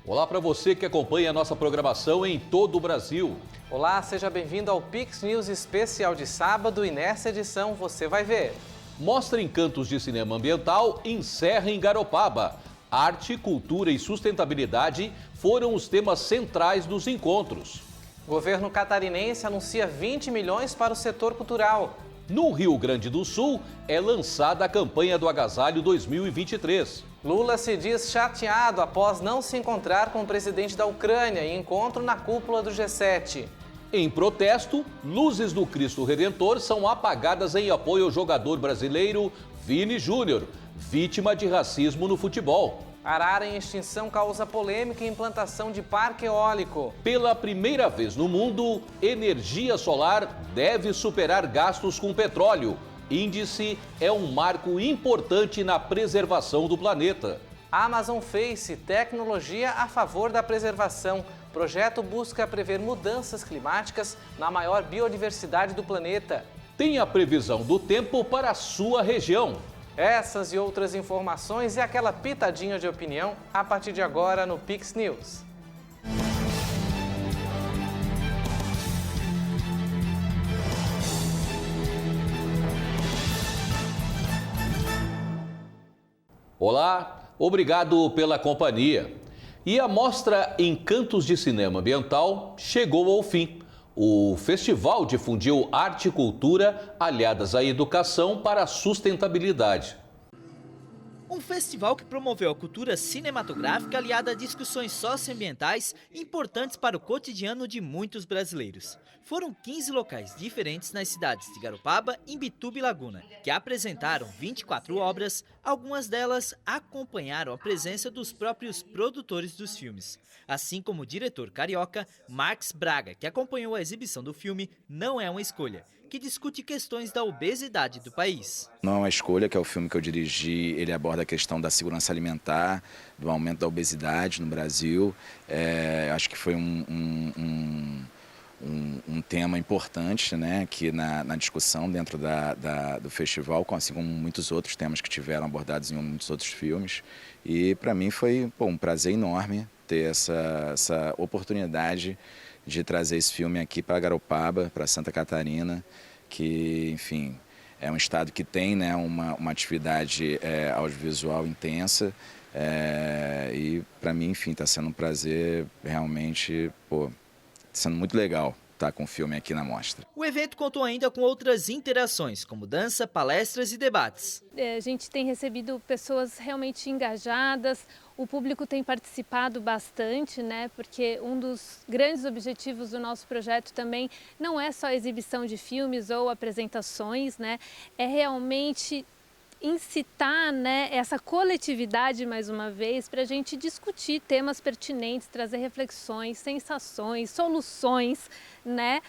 Olá para você que acompanha a nossa programação em todo o Brasil. Olá, seja bem-vindo ao Pix News especial de sábado e nessa edição você vai ver. Mostra Encantos de Cinema Ambiental encerra em Garopaba. Arte, cultura e sustentabilidade foram os temas centrais dos encontros. Governo catarinense anuncia 20 milhões para o setor cultural. No Rio Grande do Sul, é lançada a campanha do Agasalho 2023. Lula se diz chateado após não se encontrar com o presidente da Ucrânia em encontro na cúpula do G7. Em protesto, luzes do Cristo Redentor são apagadas em apoio ao jogador brasileiro Vini Júnior, vítima de racismo no futebol. Arara em extinção causa polêmica em implantação de parque eólico. Pela primeira vez no mundo, energia solar deve superar gastos com petróleo. Índice é um marco importante na preservação do planeta. Amazon Face, tecnologia a favor da preservação. Projeto busca prever mudanças climáticas na maior biodiversidade do planeta. Tem a previsão do tempo para a sua região. Essas e outras informações e aquela pitadinha de opinião a partir de agora no Pix News. Olá, obrigado pela companhia. E a mostra Encantos de Cinema Ambiental chegou ao fim. O festival difundiu arte e cultura aliadas à educação para a sustentabilidade. Um festival que promoveu a cultura cinematográfica aliada a discussões socioambientais importantes para o cotidiano de muitos brasileiros. Foram 15 locais diferentes nas cidades de Garopaba, Imbituba e Laguna, que apresentaram 24 obras, algumas delas acompanharam a presença dos próprios produtores dos filmes. Assim como o diretor carioca Marcos Braga, que acompanhou a exibição do filme Não é uma Escolha, que discute questões da obesidade do país. Não é uma Escolha, que é o filme que eu dirigi, ele aborda a questão da segurança alimentar, do aumento da obesidade no Brasil. Acho que foi um tema importante, né, aqui na discussão dentro do festival, assim como muitos outros temas que tiveram abordados em muitos outros filmes. E para mim foi um prazer enorme ter essa oportunidade de trazer esse filme aqui para Garopaba, para Santa Catarina, que, enfim, é um estado que tem, né, uma atividade audiovisual intensa. E para mim, enfim, está sendo um prazer realmente, sendo muito legal estar com o filme aqui na mostra. O evento contou ainda com outras interações, como dança, palestras e debates. A gente tem recebido pessoas realmente engajadas, o público tem participado bastante, né? Porque um dos grandes objetivos do nosso projeto também não é só exibição de filmes ou apresentações, né? É realmente incitar, né, essa coletividade mais uma vez para a gente discutir temas pertinentes, trazer reflexões, sensações, soluções, né?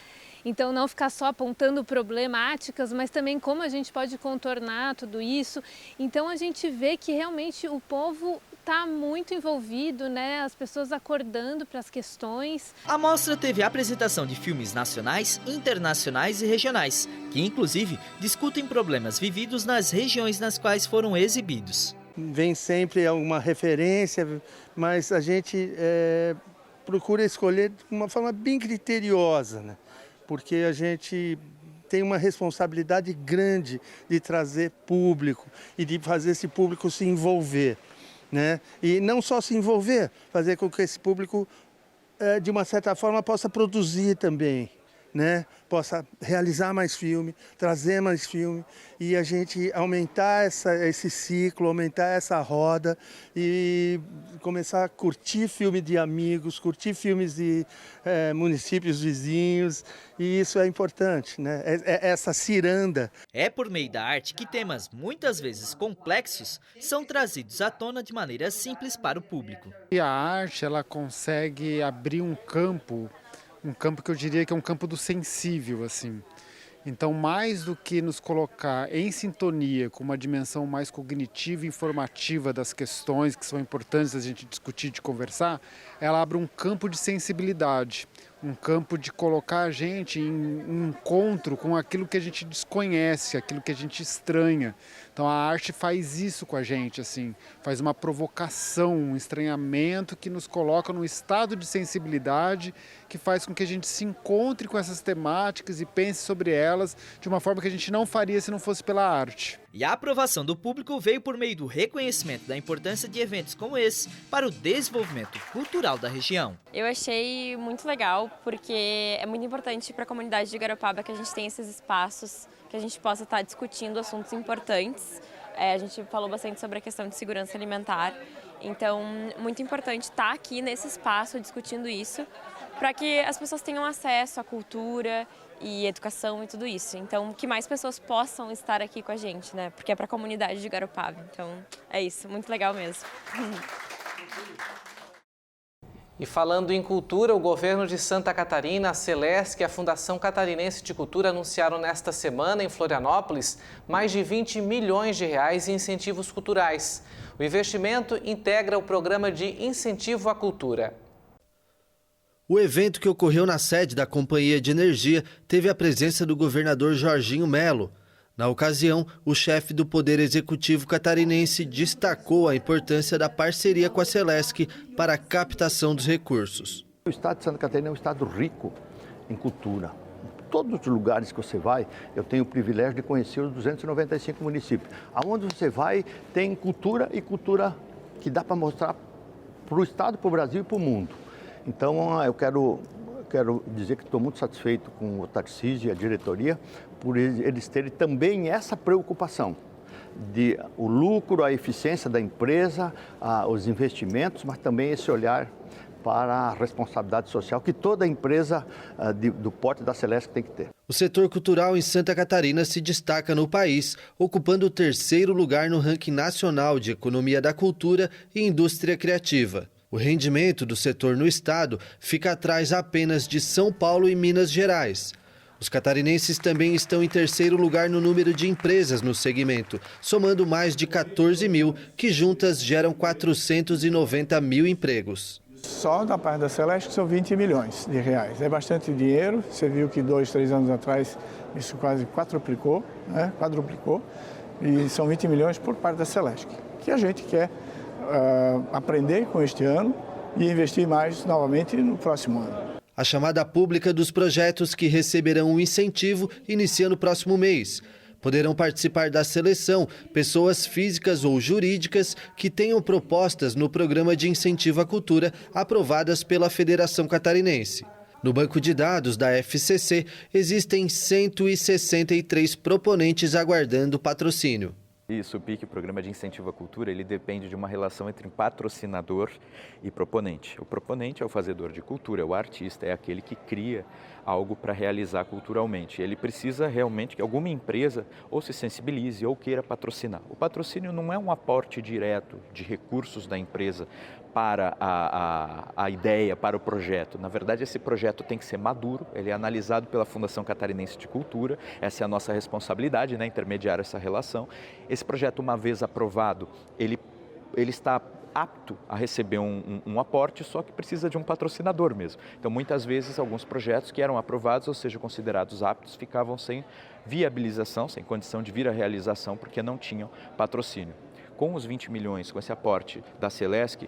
Então não ficar só apontando problemáticas, mas também como a gente pode contornar tudo isso. Então a gente vê que realmente o povo está muito envolvido, né? As pessoas acordando para as questões. A mostra teve a apresentação de filmes nacionais, internacionais e regionais, que inclusive discutem problemas vividos nas regiões nas quais foram exibidos. Vem sempre alguma referência, mas a gente procura escolher de uma forma bem criteriosa, né? Porque a gente tem uma responsabilidade grande de trazer público e de fazer esse público se envolver, né? E não só se envolver, fazer com que esse público, de uma certa forma, possa produzir também, né? Possa realizar mais filme, trazer mais filme e a gente aumentar esse ciclo, aumentar essa roda e começar a curtir filme de amigos, curtir filmes de municípios vizinhos, e isso é importante, né? Essa ciranda. É por meio da arte que temas muitas vezes complexos são trazidos à tona de maneira simples para o público. E a arte, ela consegue abrir um campo que eu diria que é um campo do sensível, assim. Então, mais do que nos colocar em sintonia com uma dimensão mais cognitiva e informativa das questões que são importantes a gente discutir, de conversar, ela abre um campo de sensibilidade, um campo de colocar a gente em um encontro com aquilo que a gente desconhece, aquilo que a gente estranha. Então a arte faz isso com a gente, assim, faz uma provocação, um estranhamento que nos coloca num estado de sensibilidade que faz com que a gente se encontre com essas temáticas e pense sobre elas de uma forma que a gente não faria se não fosse pela arte. E a aprovação do público veio por meio do reconhecimento da importância de eventos como esse para o desenvolvimento cultural da região. Eu achei muito legal porque é muito importante para a comunidade de Garopaba que a gente tenha esses espaços, que a gente possa estar discutindo assuntos importantes. A gente falou bastante sobre a questão de segurança alimentar, então muito importante estar aqui nesse espaço discutindo isso, para que as pessoas tenham acesso à cultura e educação e tudo isso. Então, que mais pessoas possam estar aqui com a gente, né? Porque é para a comunidade de Garopaba. Então, é isso, muito legal mesmo. E falando em cultura, o governo de Santa Catarina, a Celesc e a Fundação Catarinense de Cultura anunciaram nesta semana em Florianópolis mais de 20 milhões de reais em incentivos culturais. O investimento integra o programa de incentivo à cultura. O evento, que ocorreu na sede da Companhia de Energia, teve a presença do governador Jorginho Melo. Na ocasião, o chefe do Poder Executivo catarinense destacou a importância da parceria com a Celesc para a captação dos recursos. O estado de Santa Catarina é um estado rico em cultura. Em todos os lugares que você vai, eu tenho o privilégio de conhecer os 295 municípios. Aonde você vai, tem cultura e cultura que dá para mostrar para o estado, para o Brasil e para o mundo. Então, eu quero dizer que estou muito satisfeito com o Tarcísio e a diretoria por eles terem também essa preocupação de o lucro, a eficiência da empresa, os investimentos, mas também esse olhar para a responsabilidade social que toda empresa do porte da Celesc tem que ter. O setor cultural em Santa Catarina se destaca no país, ocupando o 3º lugar no ranking nacional de economia da cultura e indústria criativa. O rendimento do setor no estado fica atrás apenas de São Paulo e Minas Gerais. Os catarinenses também estão em 3º lugar no número de empresas no segmento, somando mais de 14 mil, que juntas geram 490 mil empregos. Só da parte da Celesc são 20 milhões de reais. É bastante dinheiro. Você viu que 2, 3 anos atrás isso quase quadruplicou, né? E são 20 milhões por parte da Celesc, que a gente quer aprender com este ano e investir mais novamente no próximo ano. A chamada pública dos projetos que receberão um incentivo inicia no próximo mês. Poderão participar da seleção pessoas físicas ou jurídicas que tenham propostas no programa de incentivo à cultura aprovadas pela Federação Catarinense. No banco de dados da FCC existem 163 proponentes aguardando patrocínio. Isso, o PIC, o Programa de Incentivo à Cultura, ele depende de uma relação entre um patrocinador e proponente. O proponente é o fazedor de cultura, o artista é aquele que cria algo para realizar culturalmente. Ele precisa realmente que alguma empresa ou se sensibilize ou queira patrocinar. O patrocínio não é um aporte direto de recursos da empresa para a ideia, para o projeto. Na verdade, esse projeto tem que ser maduro, ele é analisado pela Fundação Catarinense de Cultura, essa é a nossa responsabilidade, né, intermediar essa relação. Esse projeto, uma vez aprovado, ele está apto a receber um aporte, só que precisa de um patrocinador mesmo. Então, muitas vezes, alguns projetos que eram aprovados, ou seja, considerados aptos, ficavam sem viabilização, sem condição de vir à realização, porque não tinham patrocínio. Com os 20 milhões, com esse aporte da Celesc,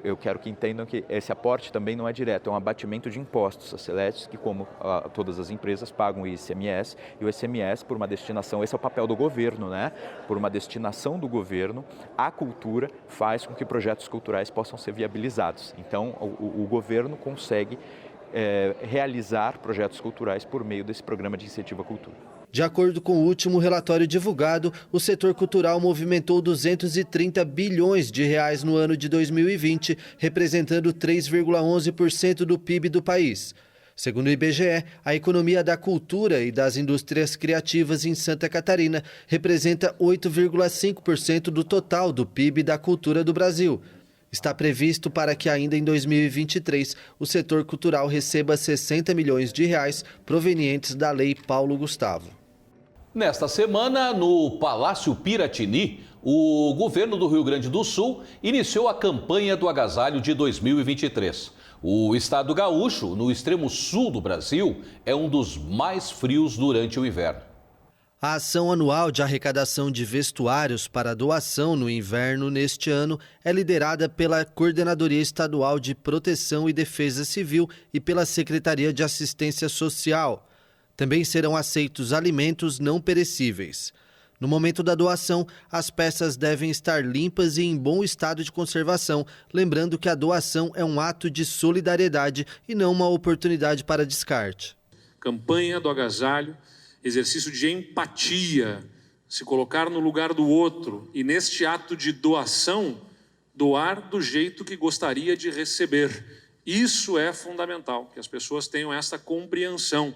eu quero que entendam que esse aporte também não é direto, é um abatimento de impostos. A Celesc, como todas as empresas, pagam o ICMS, e o ICMS por uma destinação, esse é o papel do governo, né? Por uma destinação do governo, a cultura faz com que projetos culturais possam ser viabilizados. Então, o governo consegue realizar projetos culturais por meio desse programa de incentivo à cultura. De acordo com o último relatório divulgado, o setor cultural movimentou 230 bilhões de reais no ano de 2020, representando 3,11% do PIB do país. Segundo o IBGE, a economia da cultura e das indústrias criativas em Santa Catarina representa 8,5% do total do PIB da cultura do Brasil. Está previsto para que ainda em 2023 o setor cultural receba 60 milhões de reais provenientes da Lei Paulo Gustavo. Nesta semana, no Palácio Piratini, o governo do Rio Grande do Sul iniciou a campanha do agasalho de 2023. O estado gaúcho, no extremo sul do Brasil, é um dos mais frios durante o inverno. A ação anual de arrecadação de vestuários para doação no inverno neste ano é liderada pela Coordenadoria Estadual de Proteção e Defesa Civil e pela Secretaria de Assistência Social. Também serão aceitos alimentos não perecíveis. No momento da doação, as peças devem estar limpas e em bom estado de conservação, lembrando que a doação é um ato de solidariedade e não uma oportunidade para descarte. Campanha do agasalho, exercício de empatia, se colocar no lugar do outro e neste ato de doação, doar do jeito que gostaria de receber. Isso é fundamental, que as pessoas tenham essa compreensão.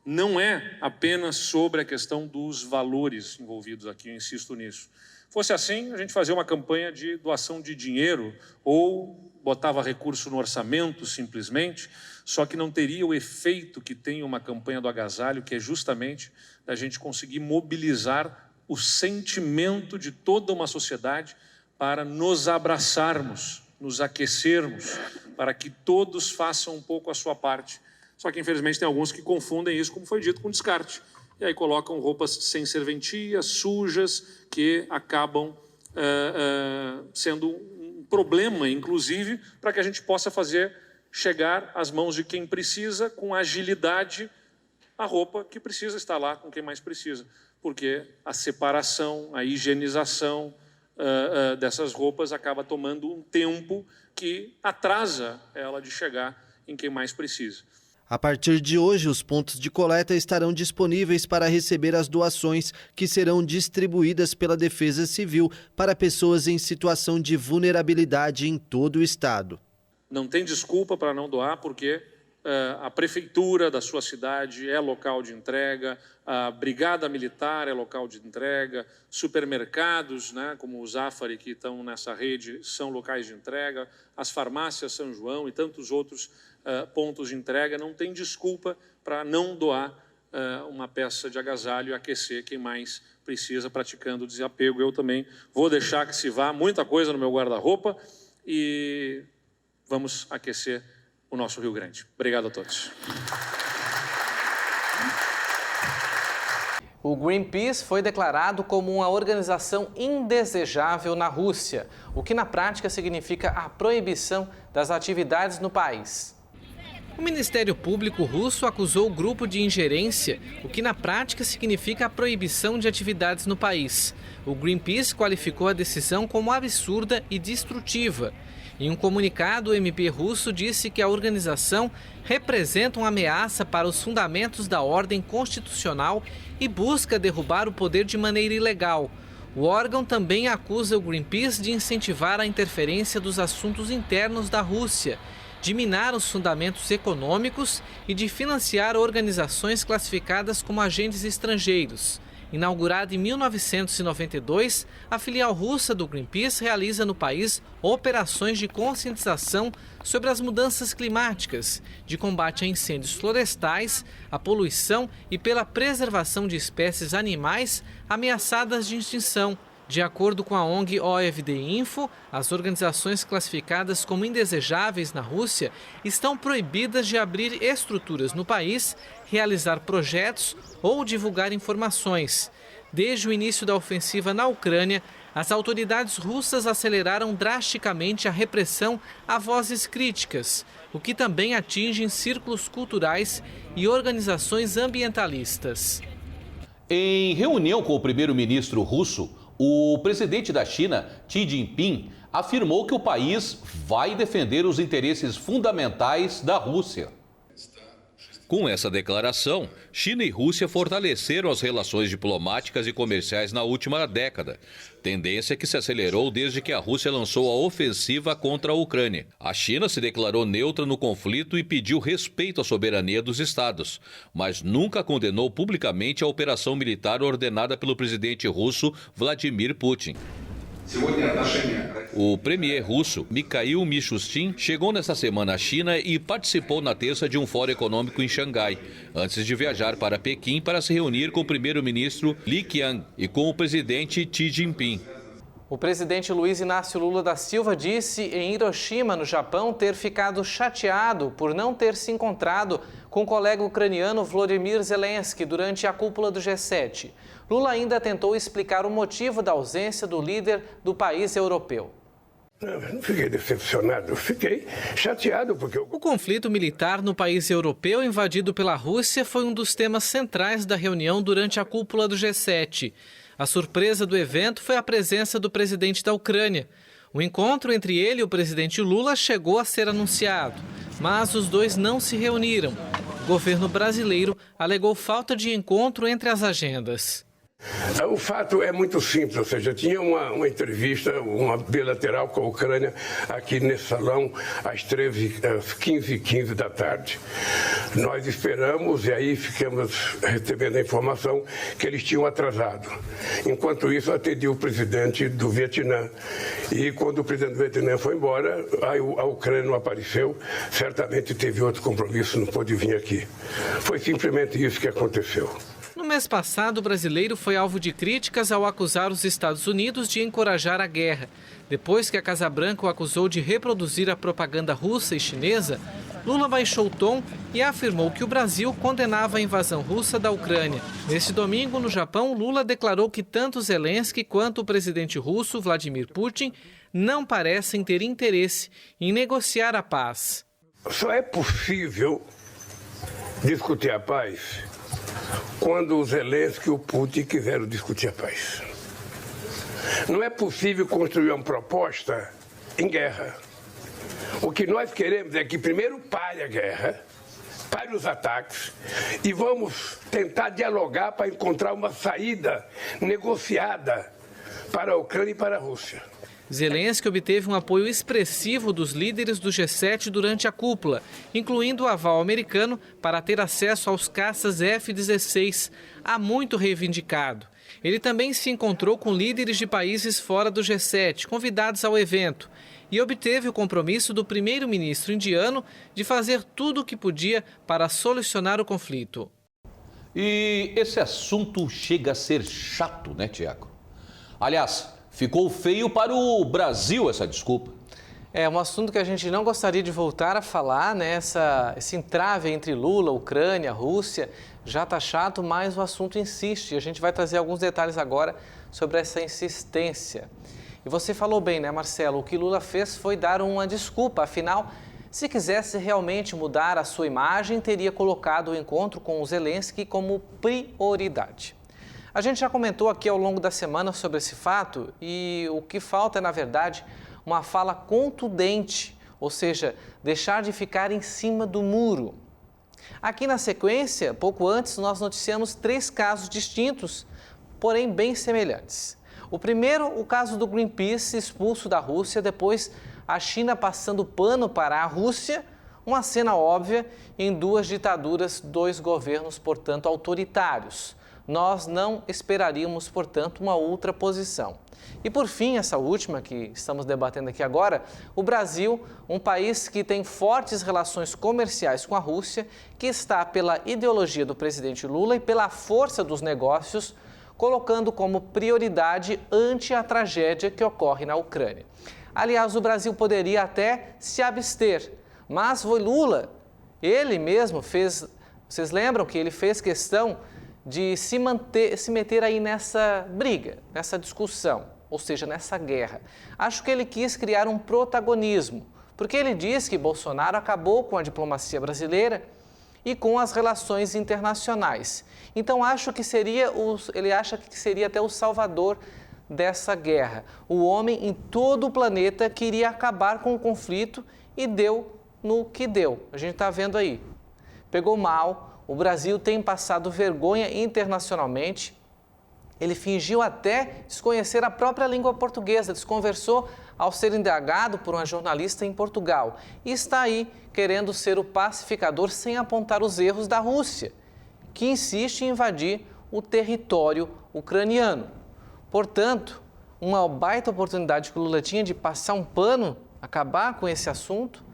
Não é apenas sobre a questão dos valores envolvidos aqui, eu insisto nisso. Fosse assim, a gente fazia uma campanha de doação de dinheiro ou botava recurso no orçamento simplesmente, só que não teria o efeito que tem uma campanha do agasalho, que é justamente a gente conseguir mobilizar o sentimento de toda uma sociedade para nos abraçarmos, nos aquecermos, para que todos façam um pouco a sua parte. Só que, infelizmente, tem alguns que confundem isso, como foi dito, com descarte. E aí colocam roupas sem serventia, sujas, que acabam sendo um problema, inclusive, para que a gente possa fazer chegar às mãos de quem precisa, com agilidade, a roupa que precisa estar lá com quem mais precisa. Porque a separação, a higienização dessas roupas acaba tomando um tempo que atrasa ela de chegar em quem mais precisa. A partir de hoje, os pontos de coleta estarão disponíveis para receber as doações que serão distribuídas pela Defesa Civil para pessoas em situação de vulnerabilidade em todo o estado. Não tem desculpa para não doar, porque a prefeitura da sua cidade é local de entrega, a brigada militar é local de entrega, supermercados, né, como o Zafari, que estão nessa rede, são locais de entrega, as farmácias São João e tantos outros pontos de entrega. Não tem desculpa para não doar uma peça de agasalho e aquecer quem mais precisa, praticando o desapego. Eu também vou deixar que se vá muita coisa no meu guarda-roupa e vamos aquecer o nosso Rio Grande. Obrigado a todos. O Greenpeace foi declarado como uma organização indesejável na Rússia, o que na prática significa a proibição das atividades no país. O Ministério Público russo acusou o grupo de ingerência, o que na prática significa a proibição de atividades no país. O Greenpeace qualificou a decisão como absurda e destrutiva. Em um comunicado, o MP russo disse que a organização representa uma ameaça para os fundamentos da ordem constitucional e busca derrubar o poder de maneira ilegal. O órgão também acusa o Greenpeace de incentivar a interferência dos assuntos internos da Rússia, de minar os fundamentos econômicos e de financiar organizações classificadas como agentes estrangeiros. Inaugurada em 1992, a filial russa do Greenpeace realiza no país operações de conscientização sobre as mudanças climáticas, de combate a incêndios florestais, a poluição e pela preservação de espécies animais ameaçadas de extinção. De acordo com a ONG OFD Info, as organizações classificadas como indesejáveis na Rússia estão proibidas de abrir estruturas no país, realizar projetos ou divulgar informações. Desde o início da ofensiva na Ucrânia, as autoridades russas aceleraram drasticamente a repressão a vozes críticas, o que também atinge círculos culturais e organizações ambientalistas. Em reunião com o primeiro-ministro russo, o presidente da China, Xi Jinping, afirmou que o país vai defender os interesses fundamentais da Rússia. Com essa declaração, China e Rússia fortaleceram as relações diplomáticas e comerciais na última década, tendência que se acelerou desde que a Rússia lançou a ofensiva contra a Ucrânia. A China se declarou neutra no conflito e pediu respeito à soberania dos estados, mas nunca condenou publicamente a operação militar ordenada pelo presidente russo Vladimir Putin. O premier russo, Mikhail Mishustin, chegou nesta semana à China e participou na terça de um fórum econômico em Xangai, antes de viajar para Pequim para se reunir com o primeiro-ministro Li Qiang e com o presidente Xi Jinping. O presidente Luiz Inácio Lula da Silva disse em Hiroshima, no Japão, ter ficado chateado por não ter se encontrado com o colega ucraniano Volodymyr Zelensky durante a cúpula do G7. Lula ainda tentou explicar o motivo da ausência do líder do país europeu. Eu não fiquei decepcionado, eu fiquei chateado porque... O conflito militar no país europeu invadido pela Rússia foi um dos temas centrais da reunião durante a cúpula do G7. A surpresa do evento foi a presença do presidente da Ucrânia. O encontro entre ele e o presidente Lula chegou a ser anunciado, mas os dois não se reuniram. O governo brasileiro alegou falta de encontro entre as agendas. O fato é muito simples, ou seja, tinha uma entrevista, uma bilateral com a Ucrânia aqui nesse salão às 15h15 da tarde. Nós esperamos e aí ficamos recebendo a informação que eles tinham atrasado. Enquanto isso, atendi o presidente do Vietnã. E quando o presidente do Vietnã foi embora, a Ucrânia não apareceu, certamente teve outro compromisso, não pôde vir aqui. Foi simplesmente isso que aconteceu. No mês passado, o brasileiro foi alvo de críticas ao acusar os Estados Unidos de encorajar a guerra. Depois que a Casa Branca o acusou de reproduzir a propaganda russa e chinesa, Lula baixou o tom e afirmou que o Brasil condenava a invasão russa da Ucrânia. Neste domingo, no Japão, Lula declarou que tanto Zelensky quanto o presidente russo, Vladimir Putin, não parecem ter interesse em negociar a paz. Só é possível discutir a paz quando o Zelensky e o Putin quiseram discutir a paz. Não é possível construir uma proposta em guerra. O que nós queremos é que primeiro pare a guerra, pare os ataques e vamos tentar dialogar para encontrar uma saída negociada para a Ucrânia e para a Rússia. Zelensky obteve um apoio expressivo dos líderes do G7 durante a cúpula, incluindo o aval americano para ter acesso aos caças F-16, há muito reivindicado. Ele também se encontrou com líderes de países fora do G7, convidados ao evento, e obteve o compromisso do primeiro-ministro indiano de fazer tudo o que podia para solucionar o conflito. E esse assunto chega a ser chato, né, Tiago? Aliás, ficou feio para o Brasil essa desculpa. É um assunto que a gente não gostaria de voltar a falar, né? Esse entrave entre Lula, Ucrânia, Rússia, já está chato, mas o assunto insiste. E a gente vai trazer alguns detalhes agora sobre essa insistência. E você falou bem, né, Marcelo? O que Lula fez foi dar uma desculpa. Afinal, se quisesse realmente mudar a sua imagem, teria colocado o encontro com o Zelensky como prioridade. A gente já comentou aqui ao longo da semana sobre esse fato e o que falta é, na verdade, uma fala contundente, ou seja, deixar de ficar em cima do muro. Aqui na sequência, pouco antes, nós noticiamos 3 casos distintos, porém bem semelhantes. O primeiro, o caso do Greenpeace expulso da Rússia, depois a China passando pano para a Rússia, uma cena óbvia em 2 ditaduras, 2 governos, portanto, autoritários. Nós não esperaríamos, portanto, uma outra posição. E por fim, essa última que estamos debatendo aqui agora, o Brasil, um país que tem fortes relações comerciais com a Rússia, que está pela ideologia do presidente Lula e pela força dos negócios, colocando como prioridade ante a tragédia que ocorre na Ucrânia. Aliás, o Brasil poderia até se abster, mas foi Lula, ele mesmo fez, vocês lembram que ele fez questão de se meter aí nessa briga, nessa discussão, ou seja, nessa guerra. Acho que ele quis criar um protagonismo, porque ele diz que Bolsonaro acabou com a diplomacia brasileira e com as relações internacionais. Então, ele acha que seria até o salvador dessa guerra. O homem em todo o planeta queria acabar com o conflito e deu no que deu. A gente está vendo aí. Pegou mal. O Brasil tem passado vergonha internacionalmente. Ele fingiu até desconhecer a própria língua portuguesa, desconversou ao ser indagado por uma jornalista em Portugal. E está aí querendo ser o pacificador sem apontar os erros da Rússia, que insiste em invadir o território ucraniano. Portanto, uma baita oportunidade que o Lula tinha de passar um pano, acabar com esse assunto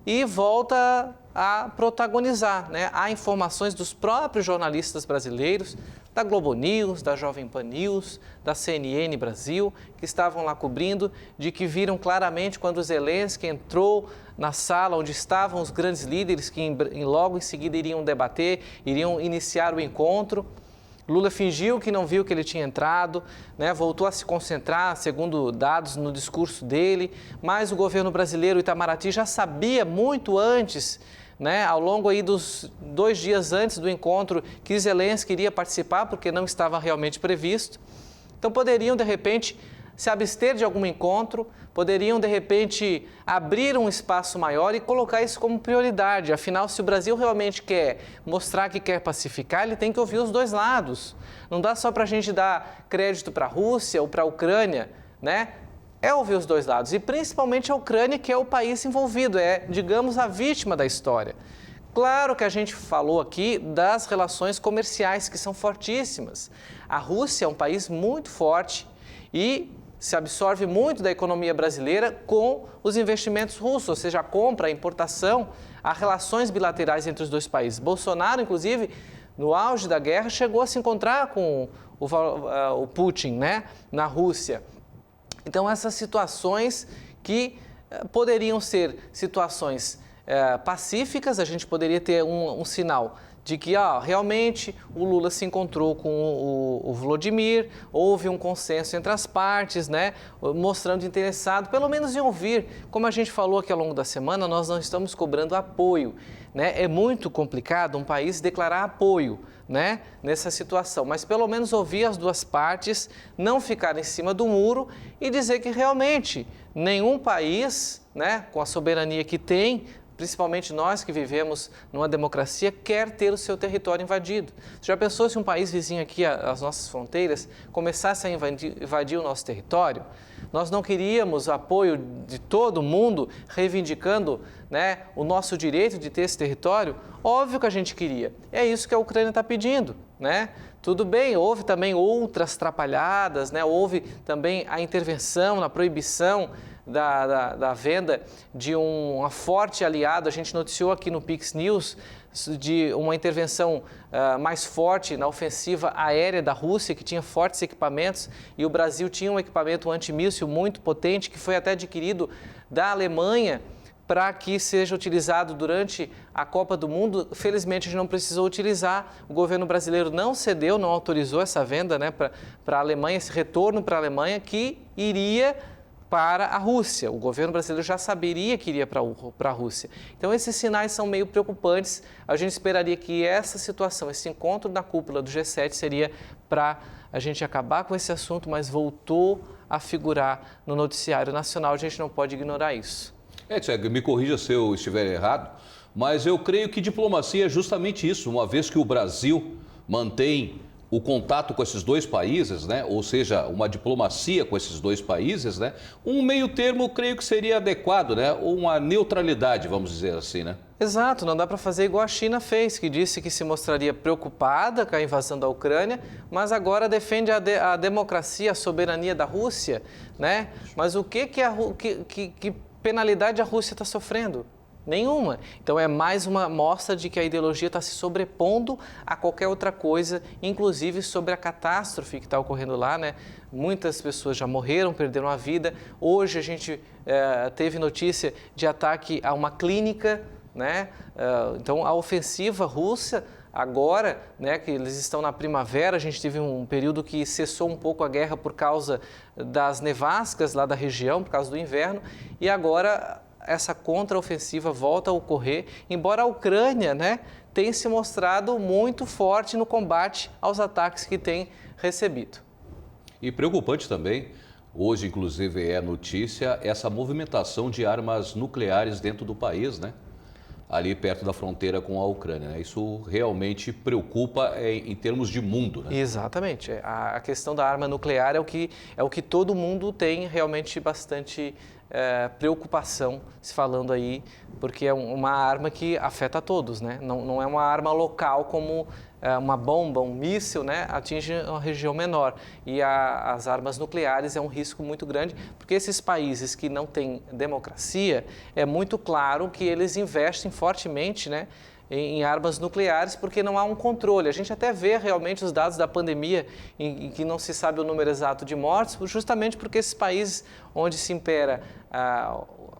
e volta a protagonizar, né? Há informações dos próprios jornalistas brasileiros, da Globo News, da Jovem Pan News, da CNN Brasil, que estavam lá cobrindo, de que viram claramente quando o Zelensky entrou na sala onde estavam os grandes líderes que logo em seguida iriam debater, iriam iniciar o encontro. Lula fingiu que não viu que ele tinha entrado, né? Voltou a se concentrar, segundo dados, no discurso dele, mas o governo brasileiro, Itamaraty, já sabia muito antes, né, ao longo aí dos 2 dias antes do encontro, que Zelensky iria participar, porque não estava realmente previsto. Então poderiam, de repente, se abster de algum encontro, poderiam, de repente, abrir um espaço maior e colocar isso como prioridade. Afinal, se o Brasil realmente quer mostrar que quer pacificar, ele tem que ouvir os dois lados. Não dá só para a gente dar crédito para a Rússia ou para a Ucrânia, né? É ouvir os dois lados, e principalmente a Ucrânia, que é o país envolvido, é, digamos, a vítima da história. Claro que a gente falou aqui das relações comerciais, que são fortíssimas. A Rússia é um país muito forte e se absorve muito da economia brasileira com os investimentos russos, ou seja, a compra, a importação, as relações bilaterais entre os dois países. Bolsonaro, inclusive, no auge da guerra, chegou a se encontrar com o Putin, né, na Rússia. Então, essas situações que poderiam ser situações pacíficas, a gente poderia ter um sinal de que realmente o Lula se encontrou com o Vladimir, houve um consenso entre as partes, né, mostrando interessado, pelo menos em ouvir. Como a gente falou aqui ao longo da semana, nós não estamos cobrando apoio, né? É muito complicado um país declarar apoio, né, nessa situação, mas pelo menos ouvir as duas partes, não ficar em cima do muro e dizer que realmente nenhum país, né, com a soberania que tem, principalmente nós que vivemos numa democracia, quer ter o seu território invadido. Você já pensou se um país vizinho aqui às nossas fronteiras começasse a invadir o nosso território? Nós não queríamos o apoio de todo mundo reivindicando, né, o nosso direito de ter esse território? Óbvio que a gente queria. É isso que a Ucrânia está pedindo, né? Tudo bem, houve também outras trapalhadas, né? Houve também a intervenção na proibição da venda de uma forte aliado. A gente noticiou aqui no Pix News de uma intervenção mais forte na ofensiva aérea da Rússia, que tinha fortes equipamentos, e o Brasil tinha um equipamento antimíssil muito potente, que foi até adquirido da Alemanha para que seja utilizado durante a Copa do Mundo. Felizmente, a gente não precisou utilizar. O governo brasileiro não cedeu, não autorizou essa venda, né, para a Alemanha, esse retorno para a Alemanha, que iria para a Rússia. O governo brasileiro já saberia que iria para a Rússia. Então, esses sinais são meio preocupantes. A gente esperaria que essa situação, esse encontro na cúpula do G7 seria para a gente acabar com esse assunto, mas voltou a figurar no noticiário nacional. A gente não pode ignorar isso. Tiago, me corrija se eu estiver errado, mas eu creio que diplomacia é justamente isso, uma vez que o Brasil mantém o contato com esses dois países, né? Ou seja, uma diplomacia com esses dois países, né? Um meio termo, creio que seria adequado, né? Ou uma neutralidade, vamos dizer assim, né? Exato, não dá para fazer igual a China fez, que disse que se mostraria preocupada com a invasão da Ucrânia, mas agora defende a democracia, a soberania da Rússia, né? Mas o que penalidade a Rússia está sofrendo? Nenhuma. Então é mais uma mostra de que a ideologia está se sobrepondo a qualquer outra coisa, inclusive sobre a catástrofe que está ocorrendo lá, né? Muitas pessoas já morreram, perderam a vida. Hoje a gente teve notícia de ataque a uma clínica, né? Então a ofensiva russa agora, né, que eles estão na primavera, a gente teve um período que cessou um pouco a guerra por causa das nevascas lá da região, por causa do inverno, e agora essa contraofensiva volta a ocorrer, embora a Ucrânia, né, tenha se mostrado muito forte no combate aos ataques que tem recebido. E preocupante também, hoje inclusive é notícia, essa movimentação de armas nucleares dentro do país, né? Ali perto da fronteira com a Ucrânia, né? Isso realmente preocupa em termos de mundo, né? Exatamente. A questão da arma nuclear é o que todo mundo tem realmente bastante preocupação, se falando aí, porque é uma arma que afeta a todos, né? Não é uma arma local como uma bomba, um míssil, né? Atinge uma região menor. E as armas nucleares é um risco muito grande, porque esses países que não têm democracia, é muito claro que eles investem fortemente, né, em armas nucleares, porque não há um controle. A gente até vê realmente os dados da pandemia em que não se sabe o número exato de mortes, justamente porque esses países onde se impera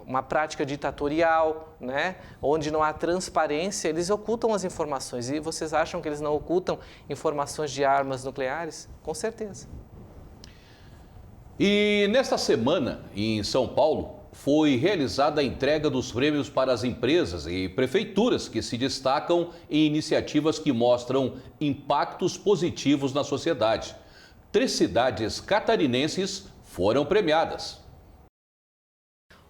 uma prática ditatorial, né, onde não há transparência, eles ocultam as informações. E vocês acham que eles não ocultam informações de armas nucleares? Com certeza. E nesta semana, em São Paulo, foi realizada a entrega dos prêmios para as empresas e prefeituras que se destacam em iniciativas que mostram impactos positivos na sociedade. 3 cidades catarinenses foram premiadas.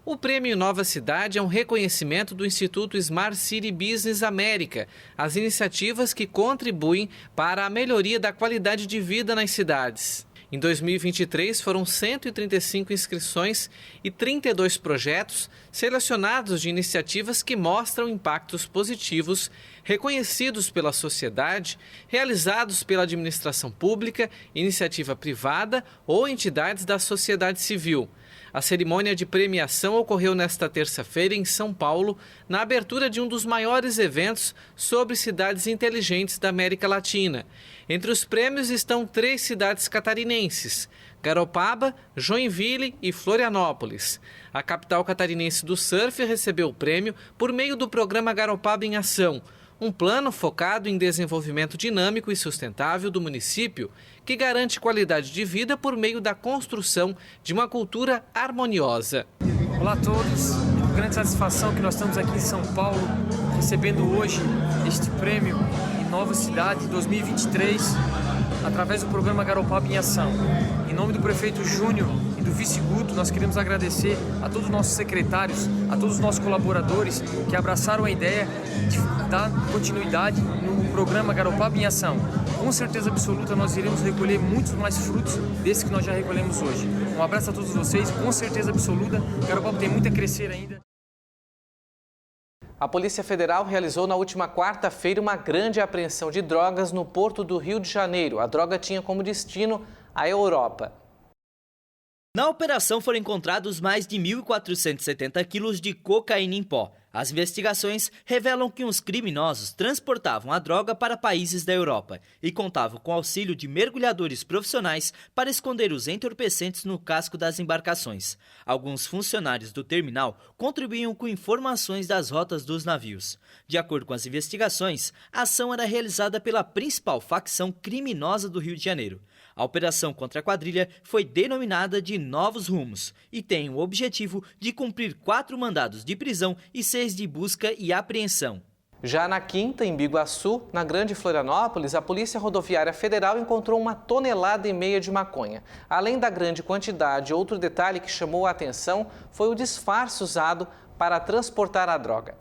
O Prêmio Nova Cidade é um reconhecimento do Instituto Smart City Business América, as iniciativas que contribuem para a melhoria da qualidade de vida nas cidades. Em 2023, foram 135 inscrições e 32 projetos selecionados de iniciativas que mostram impactos positivos, reconhecidos pela sociedade, realizados pela administração pública, iniciativa privada ou entidades da sociedade civil. A cerimônia de premiação ocorreu nesta terça-feira em São Paulo, na abertura de um dos maiores eventos sobre cidades inteligentes da América Latina. Entre os prêmios estão 3 cidades catarinenses: Garopaba, Joinville e Florianópolis. A capital catarinense do surf recebeu o prêmio por meio do programa Garopaba em Ação, um plano focado em desenvolvimento dinâmico e sustentável do município, que garante qualidade de vida por meio da construção de uma cultura harmoniosa. Olá a todos, é com grande satisfação que nós estamos aqui em São Paulo, recebendo hoje este prêmio em Nova Cidade 2023, através do programa Garopaba em Ação. Em nome do prefeito Júnior e do vice Guto, nós queremos agradecer a todos os nossos secretários, a todos os nossos colaboradores que abraçaram a ideia de dar continuidade no programa Garopaba em Ação. Com certeza absoluta nós iremos recolher muitos mais frutos desses que nós já recolhemos hoje. Um abraço a todos vocês, com certeza absoluta, Garopaba tem muito a crescer ainda. A Polícia Federal realizou na última quarta-feira uma grande apreensão de drogas no porto do Rio de Janeiro. A droga tinha como destino a Europa. Na operação foram encontrados mais de 1.470 quilos de cocaína em pó. As investigações revelam que os criminosos transportavam a droga para países da Europa e contavam com auxílio de mergulhadores profissionais para esconder os entorpecentes no casco das embarcações. Alguns funcionários do terminal contribuíam com informações das rotas dos navios. De acordo com as investigações, a ação era realizada pela principal facção criminosa do Rio de Janeiro. A operação contra a quadrilha foi denominada de Novos Rumos e tem o objetivo de cumprir 4 mandados de prisão e 6 de busca e apreensão. Já na quinta, em Biguaçu, na Grande Florianópolis, a Polícia Rodoviária Federal encontrou 1,5 toneladas de maconha. Além da grande quantidade, outro detalhe que chamou a atenção foi o disfarce usado para transportar a droga.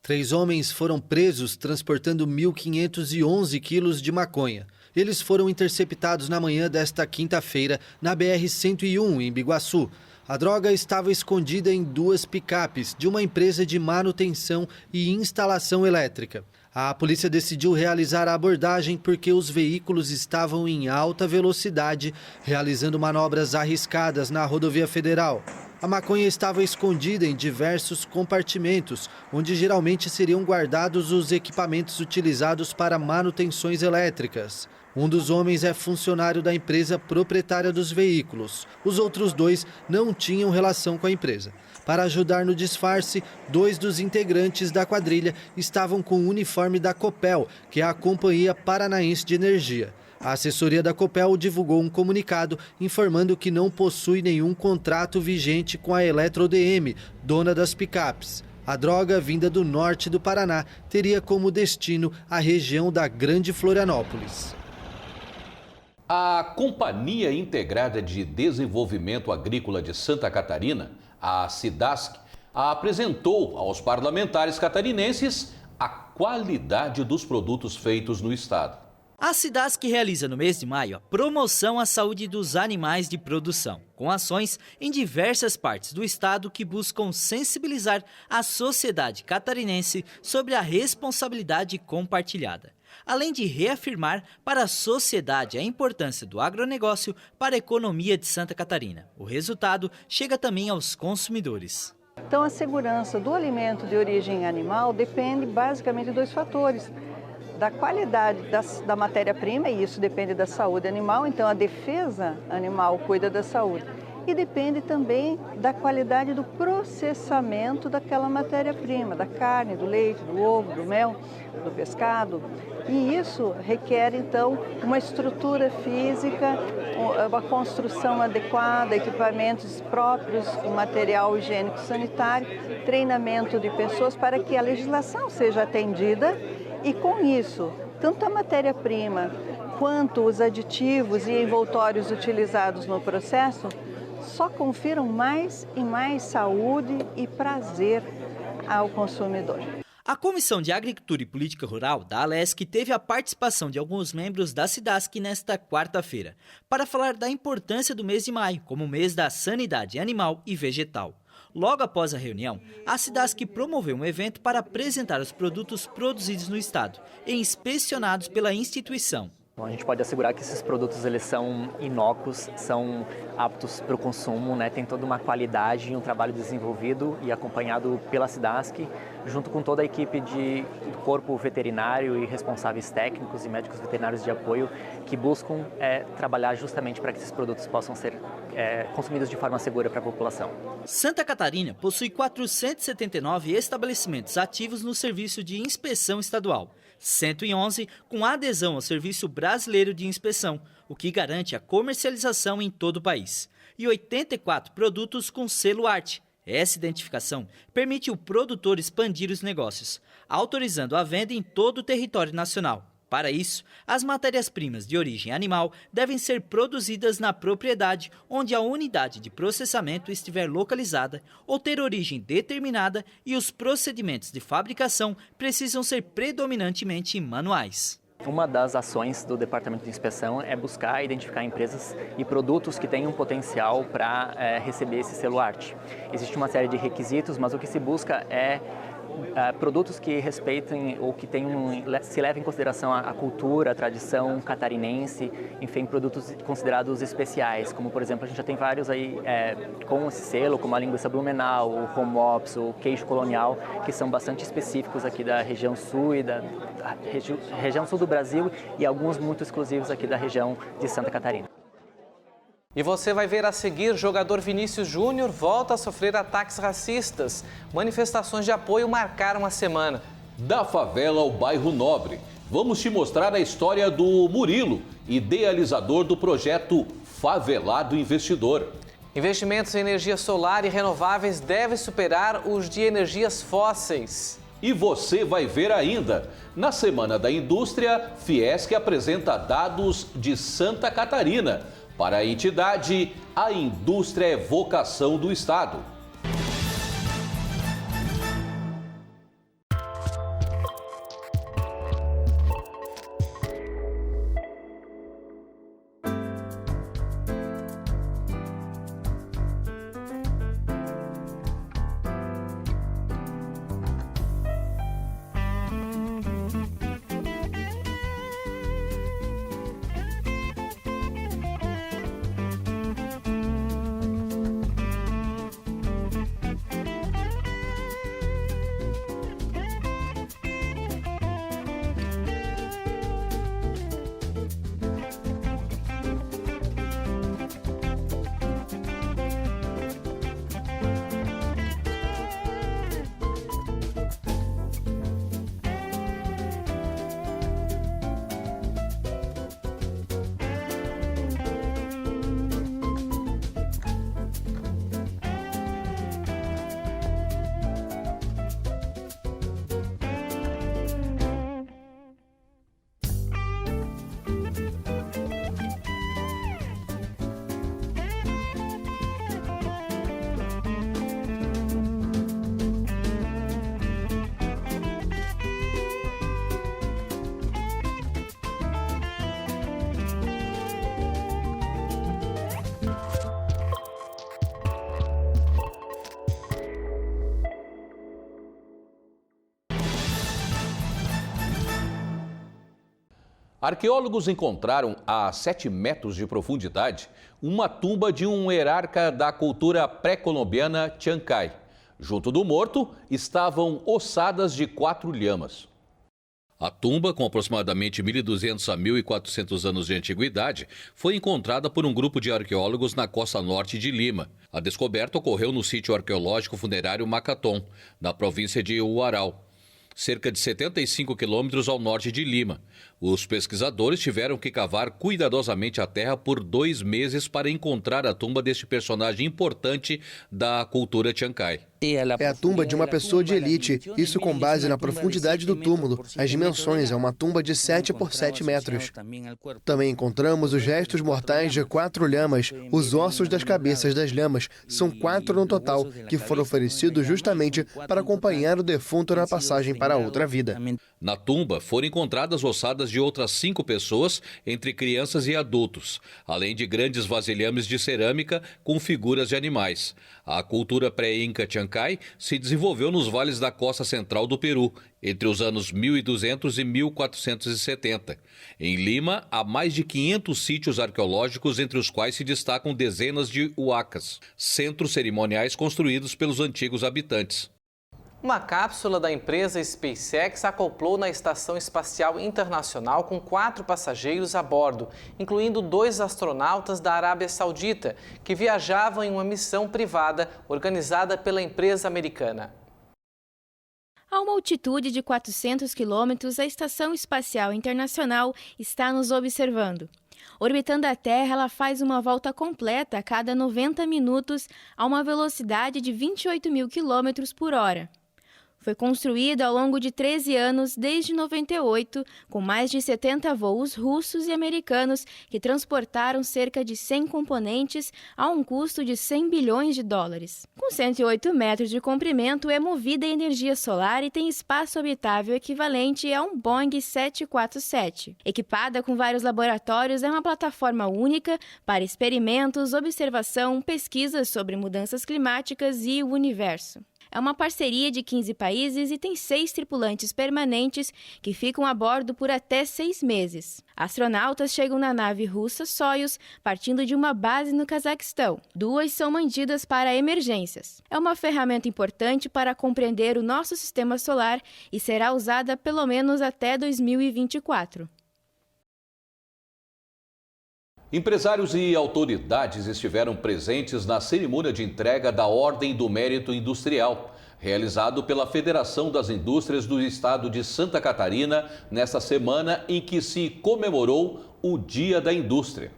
3 homens foram presos transportando 1.511 quilos de maconha. Eles foram interceptados na manhã desta quinta-feira na BR-101, em Biguaçu. A droga estava escondida em 2 picapes de uma empresa de manutenção e instalação elétrica. A polícia decidiu realizar a abordagem porque os veículos estavam em alta velocidade, realizando manobras arriscadas na rodovia federal. A maconha estava escondida em diversos compartimentos, onde geralmente seriam guardados os equipamentos utilizados para manutenções elétricas. Um dos homens é funcionário da empresa proprietária dos veículos. Os outros 2 não tinham relação com a empresa. Para ajudar no disfarce, 2 dos integrantes da quadrilha estavam com o uniforme da Copel, que é a Companhia Paranaense de Energia. A assessoria da Copel divulgou um comunicado informando que não possui nenhum contrato vigente com a EletroDM, dona das picapes. A droga, vinda do norte do Paraná, teria como destino a região da Grande Florianópolis. A Companhia Integrada de Desenvolvimento Agrícola de Santa Catarina, a Cidasc, apresentou aos parlamentares catarinenses a qualidade dos produtos feitos no estado. A Cidasc realiza no mês de maio a promoção à saúde dos animais de produção, com ações em diversas partes do estado que buscam sensibilizar a sociedade catarinense sobre a responsabilidade compartilhada, além de reafirmar para a sociedade a importância do agronegócio para a economia de Santa Catarina. O resultado chega também aos consumidores. Então, a segurança do alimento de origem animal depende basicamente de 2 fatores. Da qualidade da matéria-prima, e isso depende da saúde animal, então a defesa animal cuida da saúde. E depende também da qualidade do processamento daquela matéria-prima, da carne, do leite, do ovo, do mel, do pescado. E isso requer, então, uma estrutura física, uma construção adequada, equipamentos próprios, um material higiênico sanitário, treinamento de pessoas para que a legislação seja atendida e, com isso, tanto a matéria-prima quanto os aditivos e envoltórios utilizados no processo só confiram mais e mais saúde e prazer ao consumidor. A Comissão de Agricultura e Política Rural da Alesc teve a participação de alguns membros da SIDASC nesta quarta-feira, para falar da importância do mês de maio como o mês da sanidade animal e vegetal. Logo após a reunião, a SIDASC promoveu um evento para apresentar os produtos produzidos no estado e inspecionados pela instituição. A gente pode assegurar que esses produtos eles são inócuos, são aptos para o consumo, né? Tem toda uma qualidade e um trabalho desenvolvido e acompanhado pela SIDASC, junto com toda a equipe de corpo veterinário e responsáveis técnicos e médicos veterinários de apoio que buscam trabalhar justamente para que esses produtos possam ser consumidos de forma segura para a população. Santa Catarina possui 479 estabelecimentos ativos no serviço de inspeção estadual, 111 com adesão ao Serviço Brasileiro de Inspeção, o que garante a comercialização em todo o país, e 84 produtos com selo Arte. Essa identificação permite o produtor expandir os negócios, autorizando a venda em todo o território nacional. Para isso, as matérias-primas de origem animal devem ser produzidas na propriedade onde a unidade de processamento estiver localizada ou ter origem determinada, e os procedimentos de fabricação precisam ser predominantemente manuais. Uma das ações do Departamento de Inspeção é buscar identificar empresas e produtos que tenham potencial para receber esse selo Arte. Existe uma série de requisitos, mas o que se busca é produtos que respeitem ou que se levem em consideração a cultura, a tradição catarinense, enfim, produtos considerados especiais, como por exemplo a gente já tem vários aí com esse selo, como a linguiça Blumenau, o home ops, o queijo colonial, que são bastante específicos aqui da região sul e da região sul do Brasil, e alguns muito exclusivos aqui da região de Santa Catarina. E você vai ver a seguir: jogador Vinícius Júnior volta a sofrer ataques racistas. Manifestações de apoio marcaram a semana. Da favela ao bairro nobre, vamos te mostrar a história do Murilo, idealizador do projeto Favelado Investidor. Investimentos em energia solar e renováveis devem superar os de energias fósseis. E você vai ver ainda. Na Semana da Indústria, Fiesc apresenta dados de Santa Catarina. Para a entidade, a indústria é vocação do Estado. Arqueólogos encontraram a 7 metros de profundidade uma tumba de um hierarca da cultura pré-colombiana Chancay. Junto do morto estavam ossadas de 4 lhamas. A tumba, com aproximadamente 1.200 a 1.400 anos de antiguidade, foi encontrada por um grupo de arqueólogos na costa norte de Lima. A descoberta ocorreu no sítio arqueológico funerário Macatom, na província de Huaral, cerca de 75 quilômetros ao norte de Lima. Os pesquisadores tiveram que cavar cuidadosamente a terra por 2 meses para encontrar a tumba deste personagem importante da cultura Chancay. É a tumba de uma pessoa de elite, isso com base na profundidade do túmulo. As dimensões, é uma tumba de 7 por 7 metros. Também encontramos os restos mortais de 4 lhamas. Os ossos das cabeças das lhamas são 4 no total, que foram oferecidos justamente para acompanhar o defunto na passagem para outra vida. Na tumba foram encontradas ossadas de outras 5 pessoas, entre crianças e adultos, além de grandes vasilhames de cerâmica com figuras de animais. A cultura pré-inca Chancay se desenvolveu nos vales da costa central do Peru, entre os anos 1200 e 1470. Em Lima, há mais de 500 sítios arqueológicos, entre os quais se destacam dezenas de huacas, centros cerimoniais construídos pelos antigos habitantes. Uma cápsula da empresa SpaceX acoplou na Estação Espacial Internacional com 4 passageiros a bordo, incluindo 2 astronautas da Arábia Saudita, que viajavam em uma missão privada organizada pela empresa americana. A uma altitude de 400 quilômetros, a Estação Espacial Internacional está nos observando. Orbitando a Terra, ela faz uma volta completa a cada 90 minutos a uma velocidade de 28 mil quilômetros por hora. Foi construída ao longo de 13 anos, desde 98, com mais de 70 voos russos e americanos que transportaram cerca de 100 componentes a um custo de 100 bilhões de dólares. Com 108 metros de comprimento, é movida a energia solar e tem espaço habitável equivalente a um Boeing 747. Equipada com vários laboratórios, é uma plataforma única para experimentos, observação, pesquisas sobre mudanças climáticas e o universo. É uma parceria de 15 países e tem 6 tripulantes permanentes que ficam a bordo por até 6 meses. Astronautas chegam na nave russa Soyuz, partindo de uma base no Cazaquistão. 2 são mantidas para emergências. É uma ferramenta importante para compreender o nosso sistema solar e será usada pelo menos até 2024. Empresários e autoridades estiveram presentes na cerimônia de entrega da Ordem do Mérito Industrial, realizado pela Federação das Indústrias do Estado de Santa Catarina, nesta semana em que se comemorou o Dia da Indústria.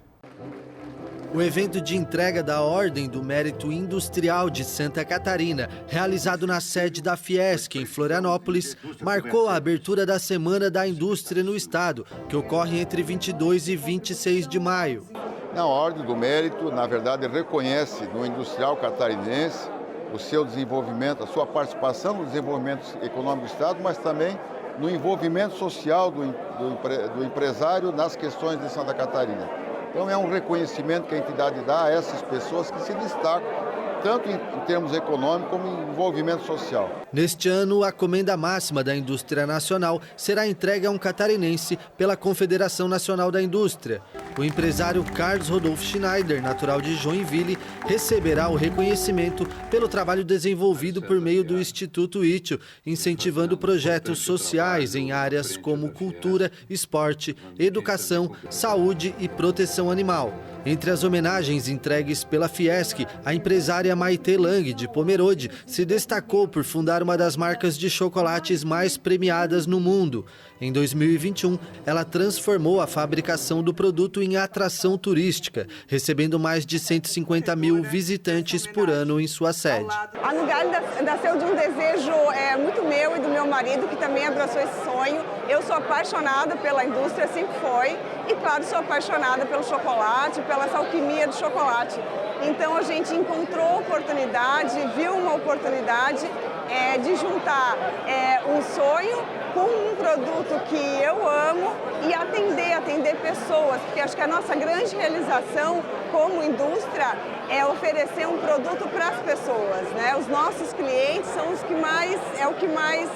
O evento de entrega da Ordem do Mérito Industrial de Santa Catarina, realizado na sede da Fiesc, em Florianópolis, marcou a abertura da Semana da Indústria no Estado, que ocorre entre 22 e 26 de maio. A Ordem do Mérito, na verdade, reconhece no industrial catarinense o seu desenvolvimento, a sua participação no desenvolvimento econômico do Estado, mas também no envolvimento social do empresário nas questões de Santa Catarina. Então é um reconhecimento que a entidade dá a essas pessoas que se destacam tanto em termos econômicos como em envolvimento social. Neste ano, a comenda máxima da indústria nacional será entregue a um catarinense pela Confederação Nacional da Indústria. O empresário Carlos Rodolfo Schneider, natural de Joinville, receberá o reconhecimento pelo trabalho desenvolvido por meio do Instituto Ítio, incentivando projetos sociais em áreas como cultura, esporte, educação, saúde e proteção animal. Entre as homenagens entregues pela Fiesc, a empresária Maite Lang, de Pomerode, se destacou por fundar uma das marcas de chocolates mais premiadas no mundo. Em 2021, ela transformou a fabricação do produto em atração turística, recebendo mais de 150 mil visitantes por ano em sua sede. A Nugali nasceu de um desejo muito meu e do meu marido, que também abraçou esse sonho. Eu sou apaixonada pela indústria, sempre foi, e claro, sou apaixonada pelo chocolate, pela essa alquimia do chocolate. Então a gente encontrou oportunidade, viu uma oportunidade de juntar um sonho com um produto que eu amo e atender pessoas, porque acho que a nossa grande realização como indústria é oferecer um produto para as pessoas, né? Os nossos clientes são os que mais, o que mais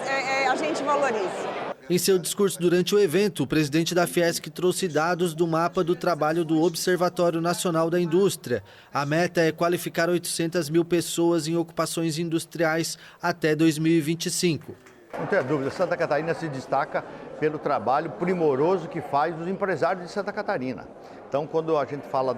a gente valoriza. Em seu discurso durante o evento, o presidente da Fiesc trouxe dados do mapa do trabalho do Observatório Nacional da Indústria. A meta é qualificar 800 mil pessoas em ocupações industriais até 2025. Não tenha dúvida, Santa Catarina se destaca pelo trabalho primoroso que faz os empresários de Santa Catarina. Então, quando a gente fala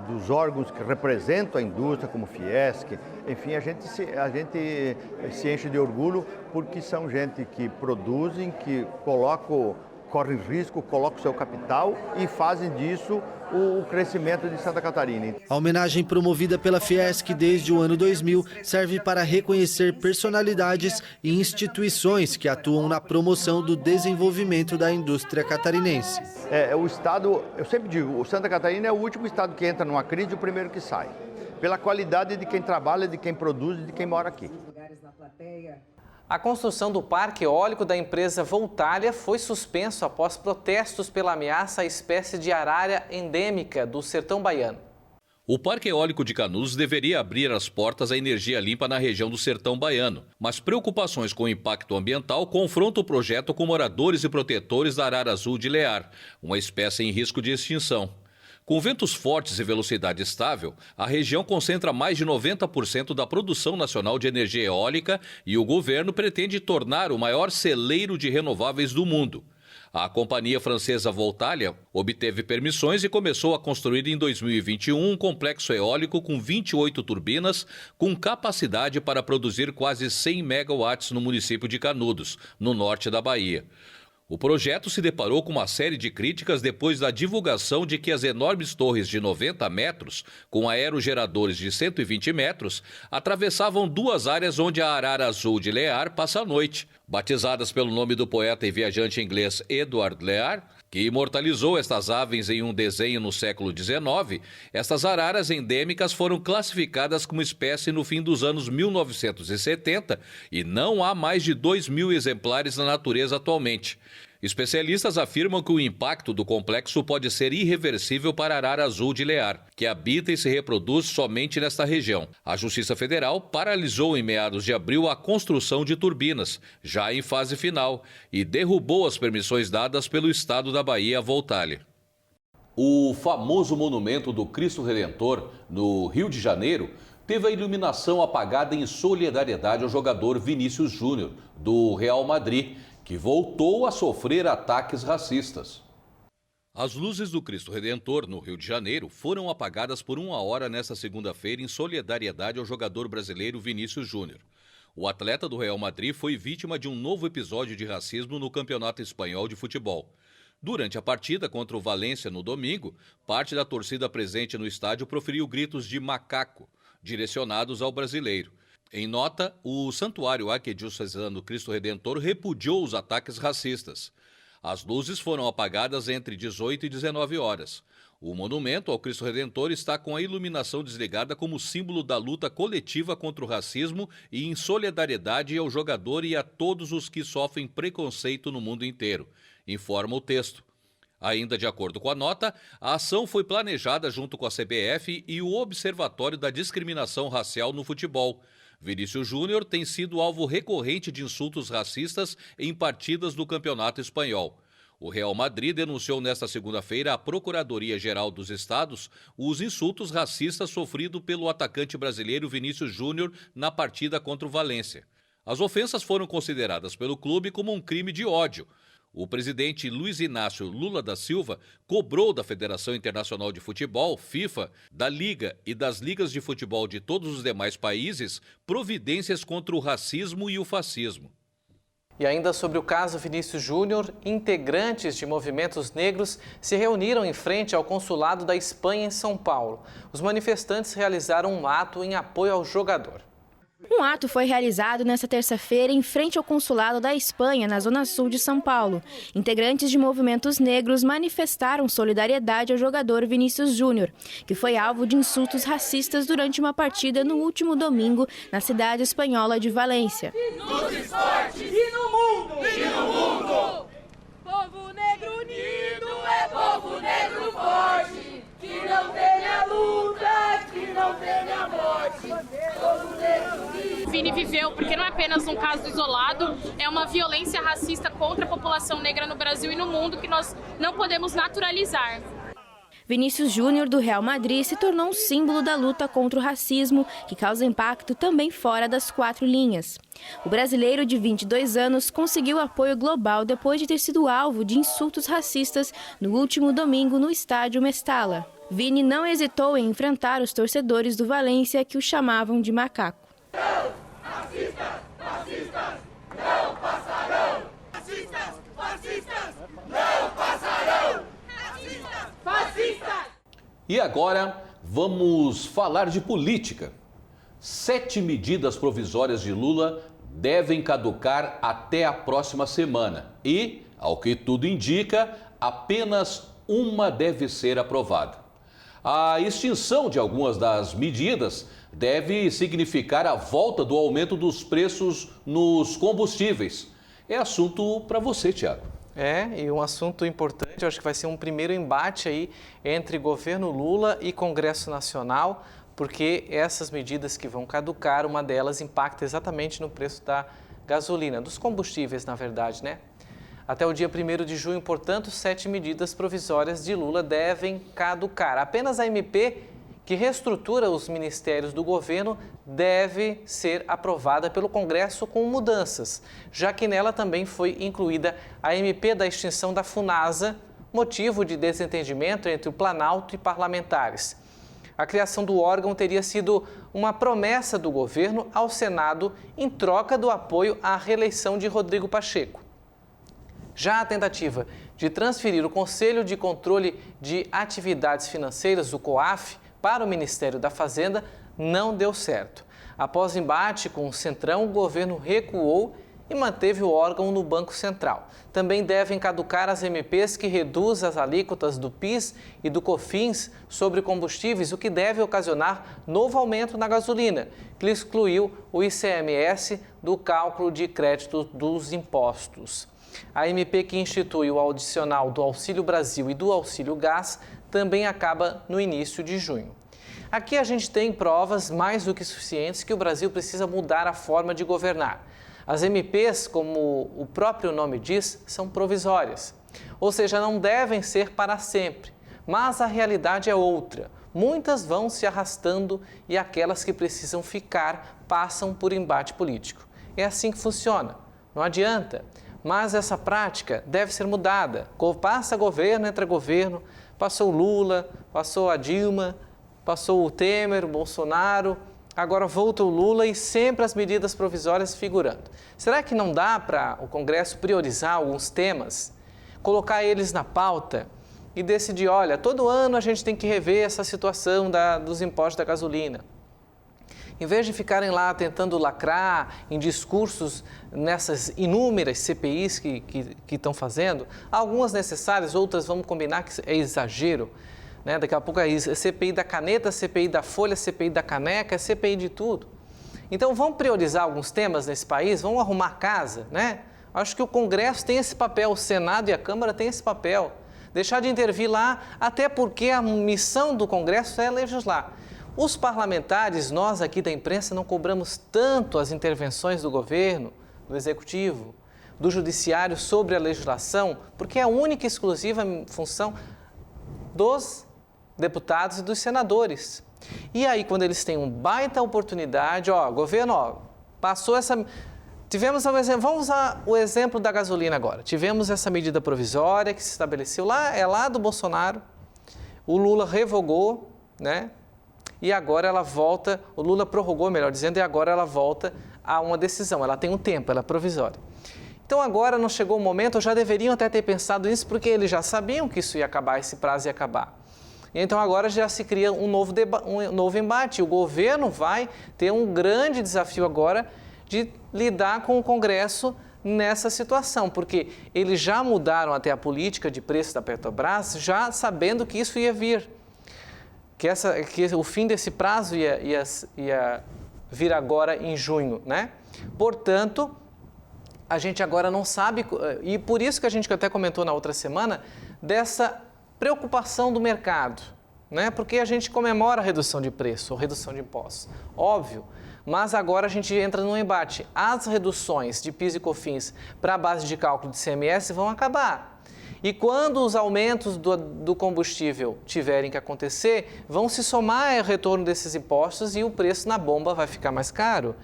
dos órgãos que representam a indústria, como Fiesc, enfim, a gente se enche de orgulho porque são gente que produzem, que correm risco, colocam o seu capital e fazem disso o crescimento de Santa Catarina. A homenagem promovida pela Fiesc desde o ano 2000 serve para reconhecer personalidades e instituições que atuam na promoção do desenvolvimento da indústria catarinense. O estado, eu sempre digo, o Santa Catarina é o último estado que entra numa crise e o primeiro que sai. Pela qualidade de quem trabalha, de quem produz e de quem mora aqui. A construção do parque eólico da empresa Voltalia foi suspenso após protestos pela ameaça à espécie de arara endêmica do sertão baiano. O Parque Eólico de Canudos deveria abrir as portas à energia limpa na região do sertão baiano, mas preocupações com o impacto ambiental confrontam o projeto com moradores e protetores da arara azul de Lear, uma espécie em risco de extinção. Com ventos fortes e velocidade estável, a região concentra mais de 90% da produção nacional de energia eólica e o governo pretende tornar o maior celeiro de renováveis do mundo. A companhia francesa Voltalia obteve permissões e começou a construir em 2021 um complexo eólico com 28 turbinas, com capacidade para produzir quase 100 megawatts no município de Canudos, no norte da Bahia. O projeto se deparou com uma série de críticas depois da divulgação de que as enormes torres de 90 metros, com aerogeradores de 120 metros, atravessavam duas áreas onde a arara azul de Lear passa a noite. Batizadas pelo nome do poeta e viajante inglês Edward Lear, que imortalizou estas aves em um desenho no século XIX, estas araras endêmicas foram classificadas como espécie no fim dos anos 1970 e não há mais de 2.000 exemplares na natureza atualmente. Especialistas afirmam que o impacto do complexo pode ser irreversível para a arara azul de Lear, que habita e se reproduz somente nesta região. A Justiça Federal paralisou em meados de abril a construção de turbinas, já em fase final, e derrubou as permissões dadas pelo Estado da Bahia à Voltalia. O famoso monumento do Cristo Redentor, no Rio de Janeiro, teve a iluminação apagada em solidariedade ao jogador Vinícius Júnior, do Real Madrid, que voltou a sofrer ataques racistas. As luzes do Cristo Redentor, no Rio de Janeiro, foram apagadas por 1 hora nesta segunda-feira em solidariedade ao jogador brasileiro Vinícius Júnior. O atleta do Real Madrid foi vítima de um novo episódio de racismo no Campeonato Espanhol de Futebol. Durante a partida contra o Valência no domingo, parte da torcida presente no estádio proferiu gritos de macaco, direcionados ao brasileiro. Em nota, o Santuário Arquidiocesano Cristo Redentor repudiou os ataques racistas. As luzes foram apagadas entre 18 e 19 horas. O monumento ao Cristo Redentor está com a iluminação desligada como símbolo da luta coletiva contra o racismo e em solidariedade ao jogador e a todos os que sofrem preconceito no mundo inteiro, informa o texto. Ainda de acordo com a nota, a ação foi planejada junto com a CBF e o Observatório da Discriminação Racial no Futebol. Vinícius Júnior tem sido alvo recorrente de insultos racistas em partidas do Campeonato Espanhol. O Real Madrid denunciou nesta segunda-feira à Procuradoria-Geral dos Estados os insultos racistas sofridos pelo atacante brasileiro Vinícius Júnior na partida contra o Valência. As ofensas foram consideradas pelo clube como um crime de ódio. O presidente Luiz Inácio Lula da Silva cobrou da Federação Internacional de Futebol, FIFA, da Liga e das ligas de futebol de todos os demais países providências contra o racismo e o fascismo. E ainda sobre o caso Vinícius Júnior, integrantes de movimentos negros se reuniram em frente ao consulado da Espanha em São Paulo. Os manifestantes realizaram um ato em apoio ao jogador. Um ato foi realizado nesta terça-feira em frente ao consulado da Espanha, na zona sul de São Paulo. Integrantes de movimentos negros manifestaram solidariedade ao jogador Vinícius Júnior, que foi alvo de insultos racistas durante uma partida no último domingo na cidade espanhola de Valência. Nos esportes e no mundo! E no mundo! Povo negro unido é povo negro forte, que não tem a luta, que não tem a morte. Povo negro unido. Vini viveu, porque não é apenas um caso isolado, é uma violência racista contra a população negra no Brasil e no mundo que nós não podemos naturalizar. Vinícius Júnior, do Real Madrid, se tornou um símbolo da luta contra o racismo, que causa impacto também fora das 4 linhas. O brasileiro de 22 anos conseguiu apoio global depois de ter sido alvo de insultos racistas no último domingo no estádio Mestalla. Vini não hesitou em enfrentar os torcedores do Valência, que o chamavam de macaco. Não, racistas, racistas, não passarão! Racistas, fascistas, não passarão! Racistas, fascistas! E agora vamos falar de política. 7 medidas provisórias de Lula devem caducar até a próxima semana e, ao que tudo indica, apenas uma deve ser aprovada. A extinção de algumas das medidas deve significar a volta do aumento dos preços nos combustíveis. É assunto para você, Tiago. E um assunto importante, eu acho que vai ser um primeiro embate aí entre governo Lula e Congresso Nacional, porque essas medidas que vão caducar, uma delas impacta exatamente no preço da gasolina, dos combustíveis, na verdade, né? Até o dia 1º de junho, portanto, 7 medidas provisórias de Lula devem caducar. Apenas a MP, que reestrutura os ministérios do governo, deve ser aprovada pelo Congresso com mudanças, já que nela também foi incluída a MP da extinção da FUNASA, motivo de desentendimento entre o Planalto e parlamentares. A criação do órgão teria sido uma promessa do governo ao Senado em troca do apoio à reeleição de Rodrigo Pacheco. Já a tentativa de transferir o Conselho de Controle de Atividades Financeiras, o COAF, para o Ministério da Fazenda não deu certo. Após embate com o Centrão, o governo recuou e manteve o órgão no Banco Central. Também devem caducar as MPs que reduzem as alíquotas do PIS e do COFINS sobre combustíveis, o que deve ocasionar novo aumento na gasolina, que excluiu o ICMS do cálculo de crédito dos impostos. A MP que institui o adicional do Auxílio Brasil e do Auxílio Gás também acaba no início de junho. Aqui a gente tem provas mais do que suficientes que o Brasil precisa mudar a forma de governar. As MPs, como o próprio nome diz, são provisórias, ou seja, não devem ser para sempre, mas a realidade é outra. Muitas vão se arrastando e aquelas que precisam ficar passam por embate político. É assim que funciona, não adianta. Mas essa prática deve ser mudada. Passa governo, entra governo, passou o Lula, passou a Dilma, passou o Temer, o Bolsonaro, agora volta o Lula e sempre as medidas provisórias figurando. Será que não dá para o Congresso priorizar alguns temas, colocar eles na pauta e decidir, olha, todo ano a gente tem que rever essa situação dos impostos da gasolina? Em vez de ficarem lá tentando lacrar em discursos nessas inúmeras CPIs que estão fazendo, algumas necessárias, outras vamos combinar que é exagero, né? Daqui a pouco é CPI da caneta, CPI da folha, CPI da caneca, é CPI de tudo. Então vamos priorizar alguns temas nesse país, vamos arrumar a casa, né? Acho que o Congresso tem esse papel, o Senado e a Câmara têm esse papel. Deixar de intervir lá, até porque a missão do Congresso é legislar. Os parlamentares, nós aqui da imprensa, não cobramos tanto as intervenções do governo, do executivo, do judiciário sobre a legislação, porque é a única e exclusiva função dos deputados e dos senadores. E aí, quando eles têm uma baita oportunidade, governo, passou essa... Tivemos, vamos usar o exemplo da gasolina agora. Tivemos essa medida provisória que se estabeleceu lá do Bolsonaro, o Lula revogou, né? E agora ela volta, o Lula prorrogou, melhor dizendo, e agora ela volta a uma decisão. Ela tem um tempo, ela é provisória. Então agora não chegou o momento, já deveriam até ter pensado nisso, porque eles já sabiam que isso ia acabar, esse prazo ia acabar. E então agora já se cria um novo embate. O governo vai ter um grande desafio agora de lidar com o Congresso nessa situação, porque eles já mudaram até a política de preço da Petrobras, já sabendo que isso ia vir. Que o fim desse prazo ia vir agora em junho, né? Portanto, a gente agora não sabe, e por isso que a gente até comentou na outra semana, dessa preocupação do mercado. né? Porque a gente comemora a redução de preço ou redução de impostos, óbvio. Mas agora a gente entra num embate. As reduções de PIS e COFINS para a base de cálculo de ICMS vão acabar. E quando os aumentos do combustível tiverem que acontecer, vão se somar ao retorno desses impostos e o preço na bomba vai ficar mais caro.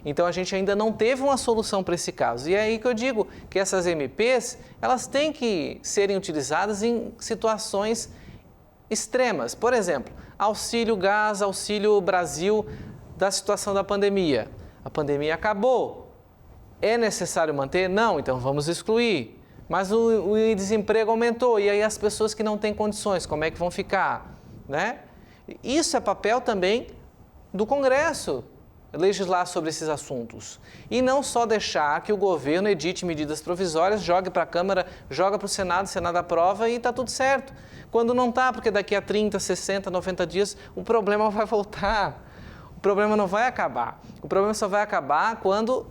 Então a gente ainda não teve uma solução para esse caso. E é aí que eu digo que essas MPs, elas têm que serem utilizadas em situações extremas. Por exemplo, auxílio gás, auxílio Brasil da situação da pandemia. A pandemia acabou. É necessário manter? Não, então vamos excluir. Mas o desemprego aumentou e aí as pessoas que não têm condições, como é que vão ficar, né? Isso é papel também do Congresso, legislar sobre esses assuntos. E não só deixar que o governo edite medidas provisórias, jogue para a Câmara, joga para o Senado aprova e está tudo certo. Quando não está, porque daqui a 30, 60, 90 dias o problema vai voltar. O problema não vai acabar. O problema só vai acabar quando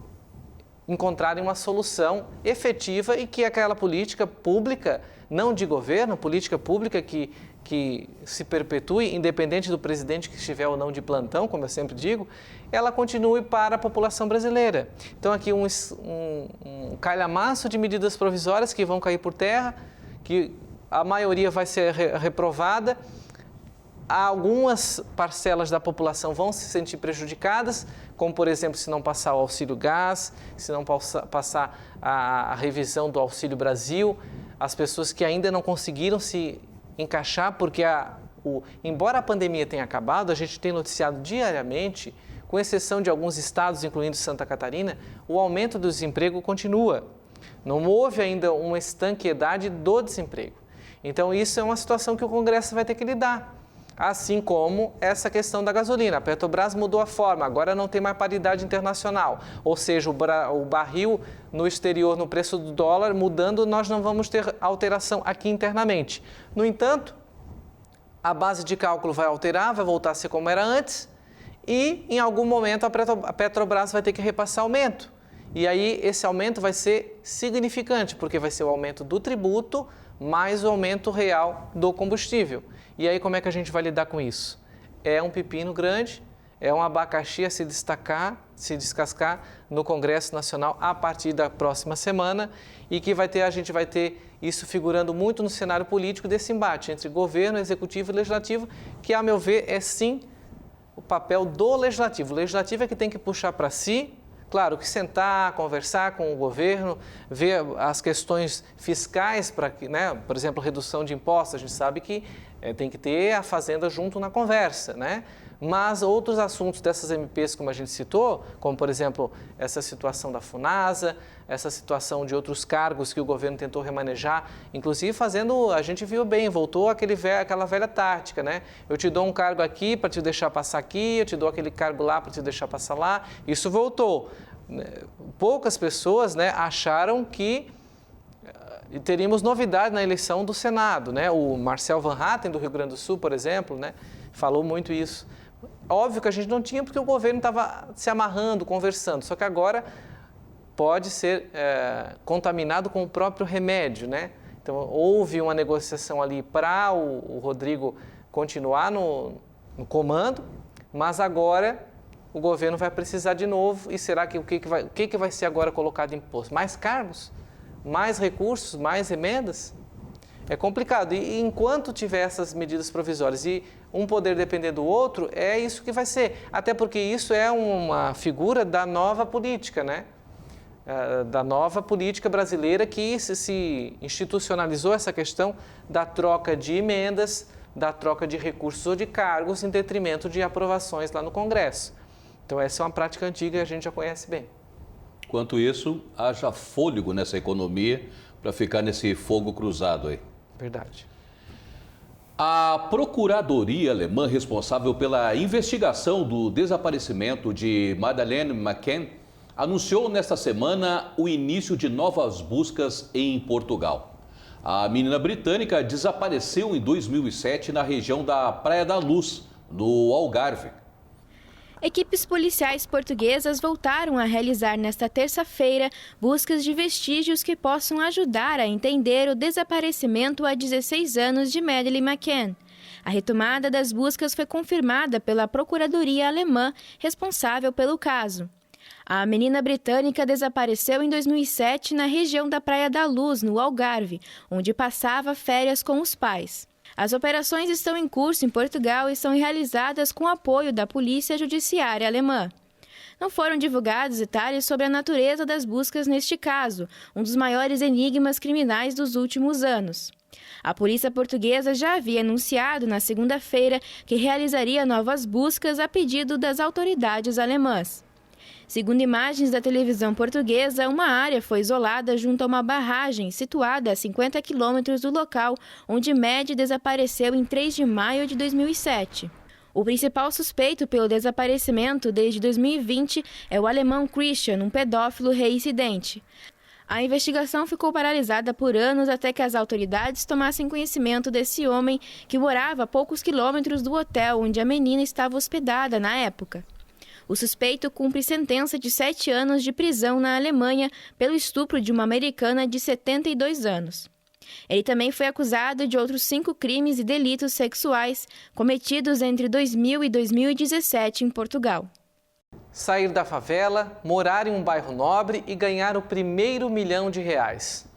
encontrarem uma solução efetiva e que aquela política pública, não de governo, política pública que se perpetue, independente do presidente que estiver ou não de plantão, como eu sempre digo, ela continue para a população brasileira. Então aqui um calhamaço de medidas provisórias que vão cair por terra, que a maioria vai ser reprovada, algumas parcelas da população vão se sentir prejudicadas, como, por exemplo, se não passar o auxílio gás, se não passar a revisão do Auxílio Brasil, as pessoas que ainda não conseguiram se encaixar, porque embora a pandemia tenha acabado, a gente tem noticiado diariamente, com exceção de alguns estados, incluindo Santa Catarina, o aumento do desemprego continua. Não houve ainda uma estanqueidade do desemprego. Então, isso é uma situação que o Congresso vai ter que lidar. Assim como essa questão da gasolina. A Petrobras mudou a forma, agora não tem mais paridade internacional. Ou seja, o barril no exterior, no preço do dólar, mudando, nós não vamos ter alteração aqui internamente. No entanto, a base de cálculo vai alterar, vai voltar a ser como era antes e, em algum momento, a Petrobras vai ter que repassar aumento. E aí, esse aumento vai ser significante, porque vai ser o aumento do tributo mais o aumento real do combustível. E aí, como é que a gente vai lidar com isso? É um pepino grande, é um abacaxi a se descascar no Congresso Nacional a partir da próxima semana e que a gente vai ter isso figurando muito no cenário político desse embate entre governo, executivo e legislativo, que, a meu ver, é sim o papel do legislativo. O legislativo é que tem que puxar para si, claro, que sentar, conversar com o governo, ver as questões fiscais, para que, né, por exemplo, redução de impostos, a gente sabe que tem que ter a Fazenda junto na conversa, né? Mas outros assuntos dessas MPs, como a gente citou, como, por exemplo, essa situação da FUNASA, essa situação de outros cargos que o governo tentou remanejar, inclusive a gente viu bem, voltou aquela velha tática, né? Eu te dou um cargo aqui para te deixar passar aqui, eu te dou aquele cargo lá para te deixar passar lá, isso voltou. Poucas pessoas, né, acharam que teríamos novidade na eleição do Senado, né? O Marcel Van Hatten, do Rio Grande do Sul, por exemplo, né, falou muito isso. Óbvio que a gente não tinha porque o governo estava se amarrando, conversando, só que agora pode ser contaminado com o próprio remédio, né? Então, houve uma negociação ali para o Rodrigo continuar no comando, mas agora o governo vai precisar de novo e será que o que vai ser agora colocado em imposto? Mais cargos? Mais recursos? Mais emendas? É complicado. E enquanto tiver essas medidas provisórias e um poder depender do outro, é isso que vai ser. Até porque isso é uma figura da nova política, né? Da nova política brasileira que se institucionalizou essa questão da troca de emendas, da troca de recursos ou de cargos em detrimento de aprovações lá no Congresso. Então essa é uma prática antiga e a gente já conhece bem. Enquanto isso, haja fôlego nessa economia para ficar nesse fogo cruzado aí. Verdade. A Procuradoria Alemã responsável pela investigação do desaparecimento de Madeleine McCann anunciou nesta semana o início de novas buscas em Portugal. A menina britânica desapareceu em 2007 na região da Praia da Luz, no Algarve. Equipes policiais portuguesas voltaram a realizar nesta terça-feira buscas de vestígios que possam ajudar a entender o desaparecimento há 16 anos de Madeleine McCann. A retomada das buscas foi confirmada pela Procuradoria Alemã, responsável pelo caso. A menina britânica desapareceu em 2007 na região da Praia da Luz, no Algarve, onde passava férias com os pais. As operações estão em curso em Portugal e são realizadas com apoio da Polícia Judiciária Alemã. Não foram divulgados detalhes sobre a natureza das buscas neste caso, um dos maiores enigmas criminais dos últimos anos. A polícia portuguesa já havia anunciado na segunda-feira que realizaria novas buscas a pedido das autoridades alemãs. Segundo imagens da televisão portuguesa, uma área foi isolada junto a uma barragem situada a 50 quilômetros do local onde Maddie desapareceu em 3 de maio de 2007. O principal suspeito pelo desaparecimento desde 2020 é o alemão Christian, um pedófilo reincidente. A investigação ficou paralisada por anos até que as autoridades tomassem conhecimento desse homem que morava a poucos quilômetros do hotel onde a menina estava hospedada na época. O suspeito cumpre sentença de 7 anos de prisão na Alemanha pelo estupro de uma americana de 72 anos. Ele também foi acusado de outros 5 crimes e delitos sexuais cometidos entre 2000 e 2017 em Portugal. Sair da favela, morar em um bairro nobre e ganhar o primeiro R$1 milhão.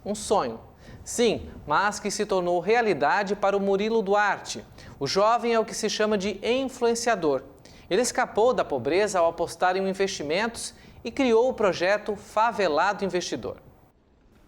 Um sonho. Sim, mas que se tornou realidade para o Murilo Duarte. O jovem é o que se chama de influenciador. Ele escapou da pobreza ao apostar em investimentos e criou o projeto Favelado Investidor.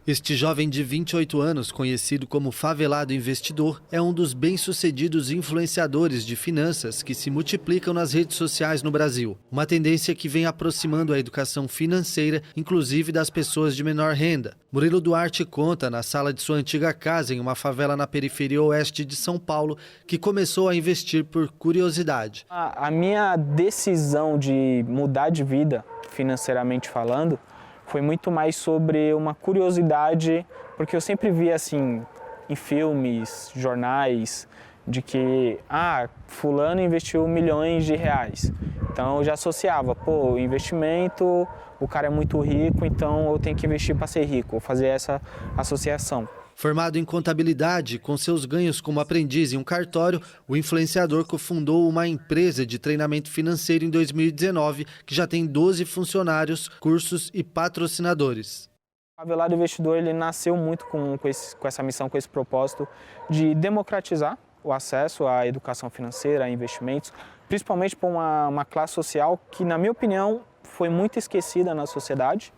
Este jovem de 28 anos, conhecido como Favelado Investidor, é um dos bem-sucedidos influenciadores de finanças que se multiplicam nas redes sociais no Brasil. Uma tendência que vem aproximando a educação financeira, inclusive das pessoas de menor renda. Murilo Duarte conta na sala de sua antiga casa em uma favela na periferia oeste de São Paulo, que começou a investir por curiosidade. A minha decisão de mudar de vida, financeiramente falando, foi muito mais sobre uma curiosidade, porque eu sempre via assim, em filmes, jornais, de que fulano investiu milhões de reais. Então eu já associava, investimento, o cara é muito rico, então eu tenho que investir para ser rico, fazer essa associação. Formado em contabilidade, com seus ganhos como aprendiz em um cartório, o influenciador cofundou uma empresa de treinamento financeiro em 2019, que já tem 12 funcionários, cursos e patrocinadores. O Favelado Investidor ele nasceu muito com essa missão, com esse propósito de democratizar o acesso à educação financeira, a investimentos, principalmente para uma classe social que, na minha opinião, foi muito esquecida na sociedade.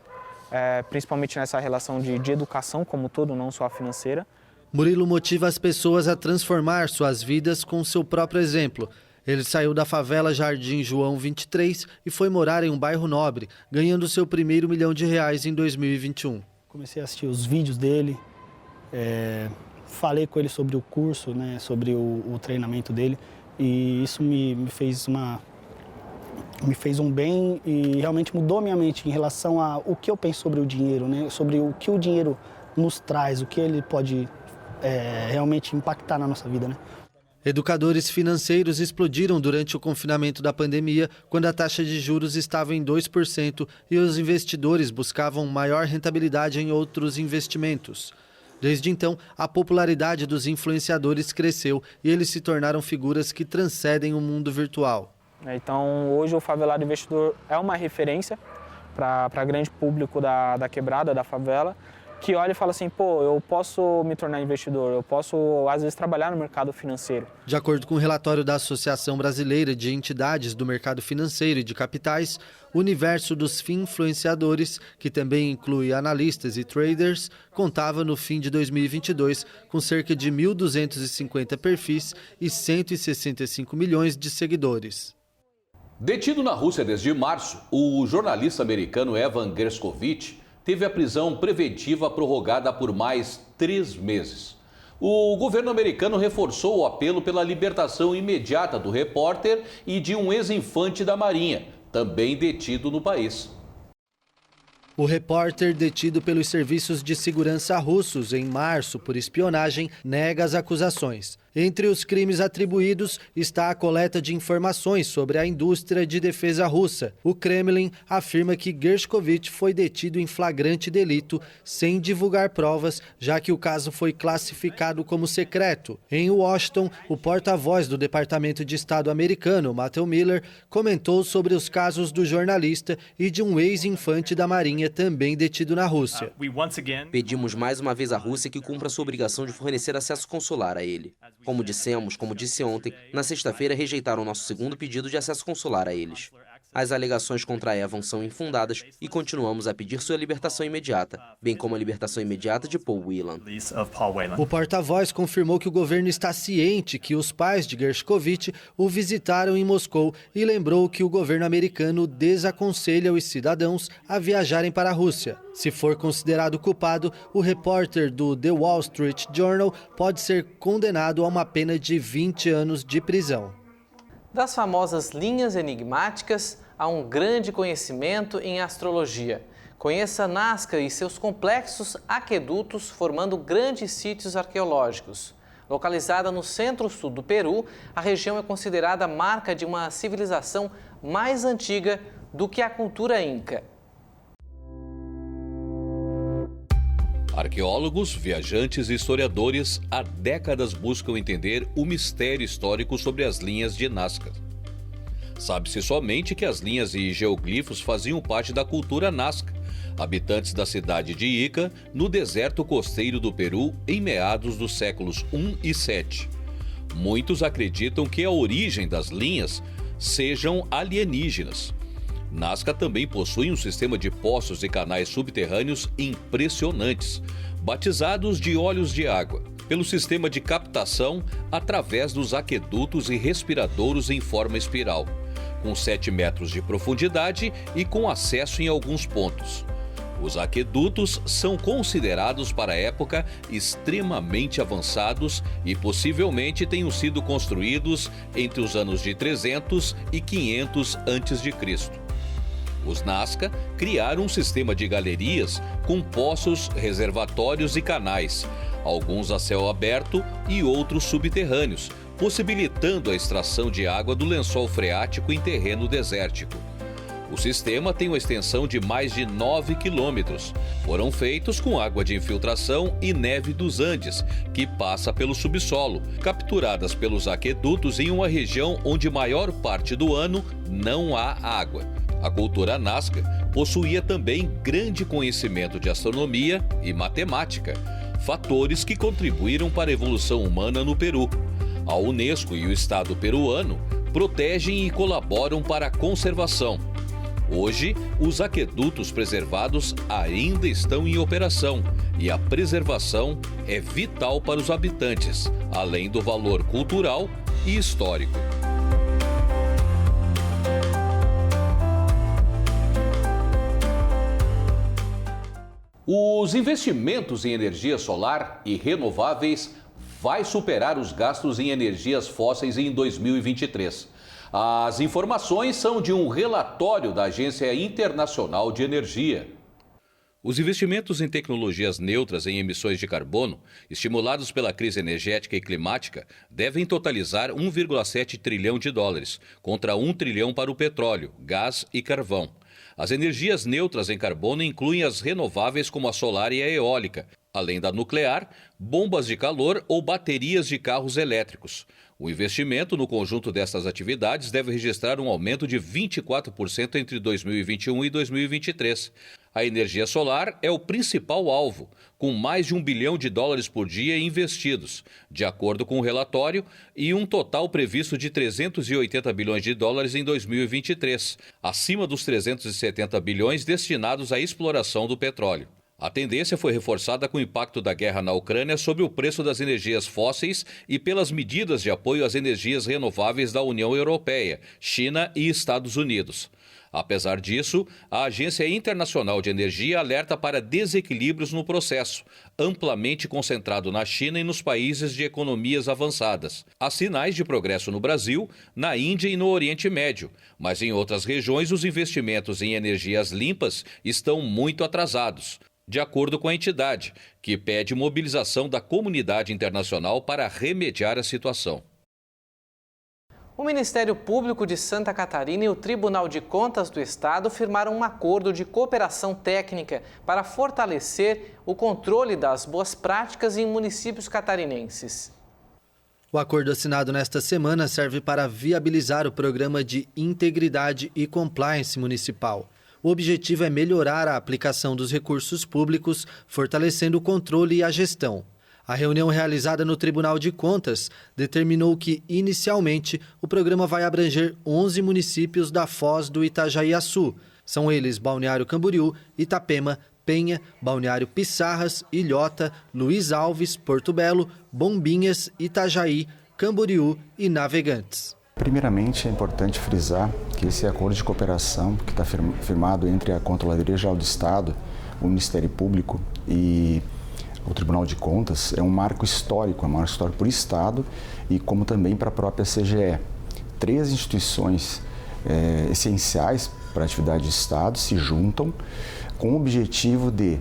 Principalmente nessa relação de educação como todo, não só a financeira. Murilo motiva as pessoas a transformar suas vidas com seu próprio exemplo. Ele saiu da favela Jardim João 23 e foi morar em um bairro nobre, ganhando seu primeiro R$1 milhão em 2021. Comecei a assistir os vídeos dele, falei com ele sobre o curso, sobre o treinamento dele, e isso me fez um bem e realmente mudou minha mente em relação a o que eu penso sobre o dinheiro, sobre o que o dinheiro nos traz, o que ele pode realmente impactar na nossa vida. Educadores financeiros explodiram durante o confinamento da pandemia, quando a taxa de juros estava em 2% e os investidores buscavam maior rentabilidade em outros investimentos. Desde então, a popularidade dos influenciadores cresceu e eles se tornaram figuras que transcendem o mundo virtual. Então, hoje o Favelado Investidor é uma referência para grande público da quebrada, da favela, que olha e fala assim, eu posso me tornar investidor, eu posso, às vezes, trabalhar no mercado financeiro. De acordo com o relatório da Associação Brasileira de Entidades do Mercado Financeiro e de Capitais, o universo dos influenciadores, que também inclui analistas e traders, contava no fim de 2022 com cerca de 1.250 perfis e 165 milhões de seguidores. Detido na Rússia desde março, o jornalista americano Evan Gershkovich teve a prisão preventiva prorrogada por mais 3 meses. O governo americano reforçou o apelo pela libertação imediata do repórter e de um ex-infante da Marinha, também detido no país. O repórter detido pelos serviços de segurança russos em março por espionagem nega as acusações. Entre os crimes atribuídos está a coleta de informações sobre a indústria de defesa russa. O Kremlin afirma que Gershkovich foi detido em flagrante delito, sem divulgar provas, já que o caso foi classificado como secreto. Em Washington, o porta-voz do Departamento de Estado americano, Matthew Miller, comentou sobre os casos do jornalista e de um ex-infante da Marinha também detido na Rússia. Pedimos mais uma vez à Rússia que cumpra sua obrigação de fornecer acesso consular a ele. Como disse ontem, na sexta-feira rejeitaram nosso segundo pedido de acesso consular a eles. As alegações contra Evan são infundadas e continuamos a pedir sua libertação imediata, bem como a libertação imediata de Paul Whelan. O porta-voz confirmou que o governo está ciente que os pais de Gershkovich o visitaram em Moscou e lembrou que o governo americano desaconselha os cidadãos a viajarem para a Rússia. Se for considerado culpado, o repórter do The Wall Street Journal pode ser condenado a uma pena de 20 anos de prisão. Das famosas linhas enigmáticas há um grande conhecimento em astrologia. Conheça Nazca e seus complexos aquedutos formando grandes sítios arqueológicos. Localizada no centro-sul do Peru, a região é considerada marca de uma civilização mais antiga do que a cultura inca. Arqueólogos, viajantes e historiadores há décadas buscam entender o mistério histórico sobre as linhas de Nazca. Sabe-se somente que as linhas e geoglifos faziam parte da cultura Nazca, habitantes da cidade de Ica, no deserto costeiro do Peru, em meados dos séculos I e VII. Muitos acreditam que a origem das linhas sejam alienígenas. Nazca também possui um sistema de poços e canais subterrâneos impressionantes, batizados de olhos de água, pelo sistema de captação através dos aquedutos e respiradouros em forma espiral, com 7 metros de profundidade e com acesso em alguns pontos. Os aquedutos são considerados para a época extremamente avançados e possivelmente tenham sido construídos entre os anos de 300 e 500 a.C. Os Nazca criaram um sistema de galerias com poços, reservatórios e canais, alguns a céu aberto e outros subterrâneos, possibilitando a extração de água do lençol freático em terreno desértico. O sistema tem uma extensão de mais de 9 quilômetros. Foram feitos com água de infiltração e neve dos Andes, que passa pelo subsolo, capturadas pelos aquedutos em uma região onde maior parte do ano não há água. A cultura Nazca possuía também grande conhecimento de astronomia e matemática, fatores que contribuíram para a evolução humana no Peru. A Unesco e o Estado peruano protegem e colaboram para a conservação. Hoje, os aquedutos preservados ainda estão em operação e a preservação é vital para os habitantes, além do valor cultural e histórico. Os investimentos em energia solar e renováveis vai superar os gastos em energias fósseis em 2023. As informações são de um relatório da Agência Internacional de Energia. Os investimentos em tecnologias neutras em emissões de carbono, estimulados pela crise energética e climática, devem totalizar 1,7 trilhão de dólares, contra 1 trilhão para o petróleo, gás e carvão. As energias neutras em carbono incluem as renováveis como a solar e a eólica, além da nuclear, bombas de calor ou baterias de carros elétricos. O investimento no conjunto destas atividades deve registrar um aumento de 24% entre 2021 e 2023. A energia solar é o principal alvo, com mais de $1 bilhão por dia investidos, de acordo com o relatório, e um total previsto de $380 bilhões em 2023, acima dos 370 bilhões destinados à exploração do petróleo. A tendência foi reforçada com o impacto da guerra na Ucrânia sobre o preço das energias fósseis e pelas medidas de apoio às energias renováveis da União Europeia, China e Estados Unidos. Apesar disso, a Agência Internacional de Energia alerta para desequilíbrios no processo, amplamente concentrado na China e nos países de economias avançadas. Há sinais de progresso no Brasil, na Índia e no Oriente Médio, mas em outras regiões os investimentos em energias limpas estão muito atrasados. de acordo com a entidade, que pede mobilização da comunidade internacional para remediar a situação. O Ministério Público de Santa Catarina e o Tribunal de Contas do Estado firmaram um acordo de cooperação técnica para fortalecer o controle das boas práticas em municípios catarinenses. O acordo assinado nesta semana serve para viabilizar o programa de integridade e compliance municipal. O objetivo é melhorar a aplicação dos recursos públicos, fortalecendo o controle e a gestão. A reunião realizada no Tribunal de Contas determinou que, inicialmente, o programa vai abranger 11 municípios da Foz do Itajaí-Açu. São eles Balneário Camboriú, Itapema, Penha, Balneário Pissarras, Ilhota, Luiz Alves, Porto Belo, Bombinhas, Itajaí, Camboriú e Navegantes. Primeiramente, é importante frisar que esse acordo de cooperação que está firmado entre a Controladoria Geral do Estado, o Ministério Público e o Tribunal de Contas é um marco histórico para o Estado e como também para a própria CGE. 3 instituições essenciais para a atividade do Estado se juntam com o objetivo de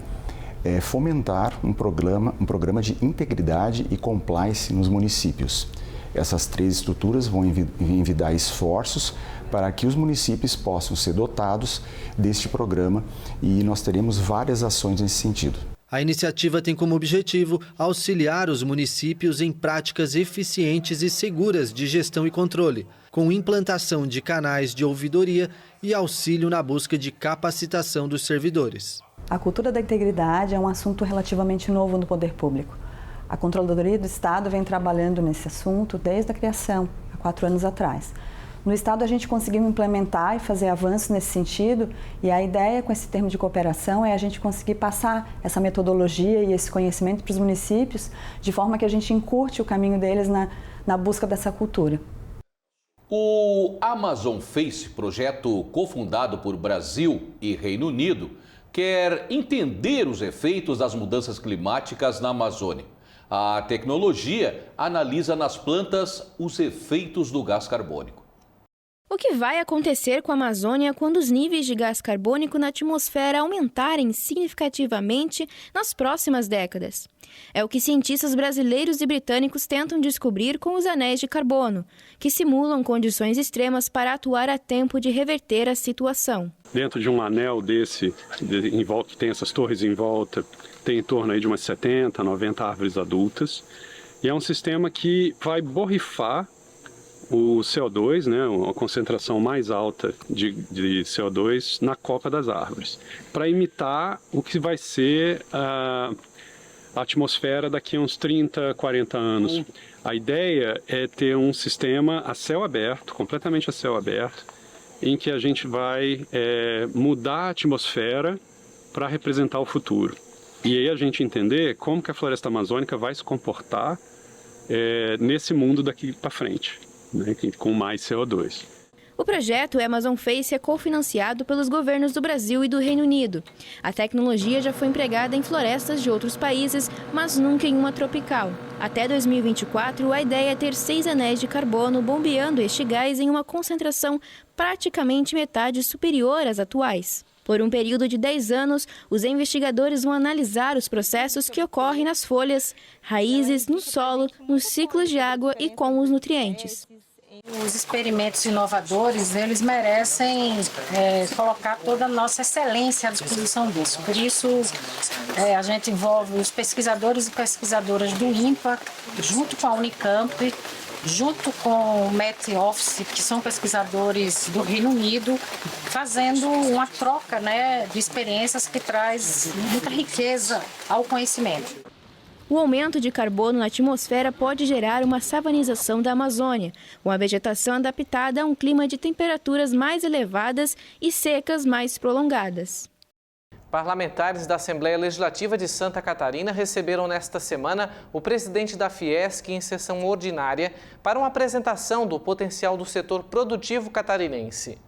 fomentar um programa de integridade e compliance nos municípios. Essas 3 estruturas vão envidar esforços para que os municípios possam ser dotados deste programa e nós teremos várias ações nesse sentido. A iniciativa tem como objetivo auxiliar os municípios em práticas eficientes e seguras de gestão e controle, com implantação de canais de ouvidoria e auxílio na busca de capacitação dos servidores. A cultura da integridade é um assunto relativamente novo no poder público. A Controladoria do Estado vem trabalhando nesse assunto desde a criação, há 4 anos atrás. No Estado, a gente conseguiu implementar e fazer avanços nesse sentido, e a ideia com esse termo de cooperação é a gente conseguir passar essa metodologia e esse conhecimento para os municípios, de forma que a gente encurte o caminho deles na busca dessa cultura. O Amazon Face, projeto cofundado por Brasil e Reino Unido, quer entender os efeitos das mudanças climáticas na Amazônia. A tecnologia analisa nas plantas os efeitos do gás carbônico. O que vai acontecer com a Amazônia quando os níveis de gás carbônico na atmosfera aumentarem significativamente nas próximas décadas? É o que cientistas brasileiros e britânicos tentam descobrir com os anéis de carbono, que simulam condições extremas para atuar a tempo de reverter a situação. Dentro de um anel desse, em volta, que tem essas torres em volta, tem em torno aí de umas 70, 90 árvores adultas, e é um sistema que vai borrifar o CO2, né, a concentração mais alta de CO2 na copa das árvores, para imitar o que vai ser a atmosfera daqui a uns 30, 40 anos. A ideia é ter um sistema a céu aberto, completamente a céu aberto, em que a gente vai mudar a atmosfera para representar o futuro. E aí a gente entender como que a floresta amazônica vai se comportar nesse mundo daqui para frente, né, com mais CO2. O projeto Amazon Face é cofinanciado pelos governos do Brasil e do Reino Unido. A tecnologia já foi empregada em florestas de outros países, mas nunca em uma tropical. Até 2024, a ideia é ter 6 anéis de carbono bombeando este gás em uma concentração praticamente metade superior às atuais. Por um período de 10 anos, os investigadores vão analisar os processos que ocorrem nas folhas, raízes, no solo, nos ciclos de água e com os nutrientes. Os experimentos inovadores, eles merecem colocar toda a nossa excelência à disposição disso. Por isso, a gente envolve os pesquisadores e pesquisadoras do INPA, junto com a Unicamp, junto com o Met Office, que são pesquisadores do Reino Unido, fazendo uma troca, né, de experiências que traz muita riqueza ao conhecimento. O aumento de carbono na atmosfera pode gerar uma savanização da Amazônia, com a vegetação adaptada a um clima de temperaturas mais elevadas e secas mais prolongadas. Parlamentares da Assembleia Legislativa de Santa Catarina receberam nesta semana o presidente da Fiesc em sessão ordinária para uma apresentação do potencial do setor produtivo catarinense.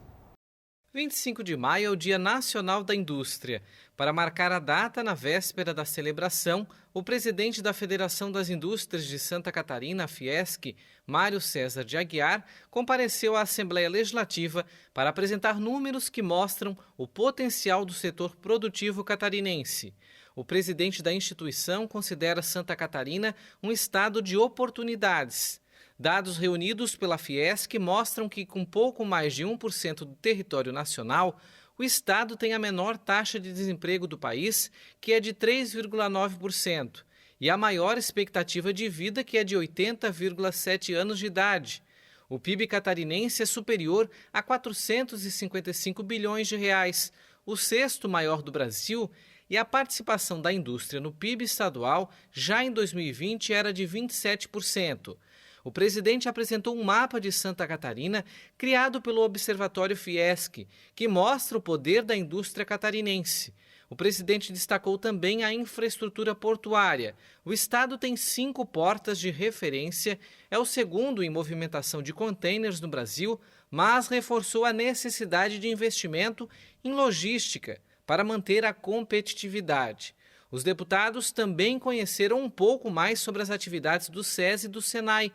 25 de maio é o Dia Nacional da Indústria. Para marcar a data, na véspera da celebração, o presidente da Federação das Indústrias de Santa Catarina, a Fiesc, Mário César de Aguiar, compareceu à Assembleia Legislativa para apresentar números que mostram o potencial do setor produtivo catarinense. O presidente da instituição considera Santa Catarina um estado de oportunidades. Dados reunidos pela Fiesc mostram que, com pouco mais de 1% do território nacional, o estado tem a menor taxa de desemprego do país, que é de 3,9%, e a maior expectativa de vida, que é de 80,7 anos de idade. O PIB catarinense é superior a 455 bilhões de reais, o sexto maior do Brasil, e a participação da indústria no PIB estadual já em 2020 era de 27%. O presidente apresentou um mapa de Santa Catarina criado pelo Observatório Fiesc, que mostra o poder da indústria catarinense. O presidente destacou também a infraestrutura portuária. O estado tem 5 portas de referência, é o segundo em movimentação de contêineres no Brasil, mas reforçou a necessidade de investimento em logística para manter a competitividade. Os deputados também conheceram um pouco mais sobre as atividades do SES e do SENAI,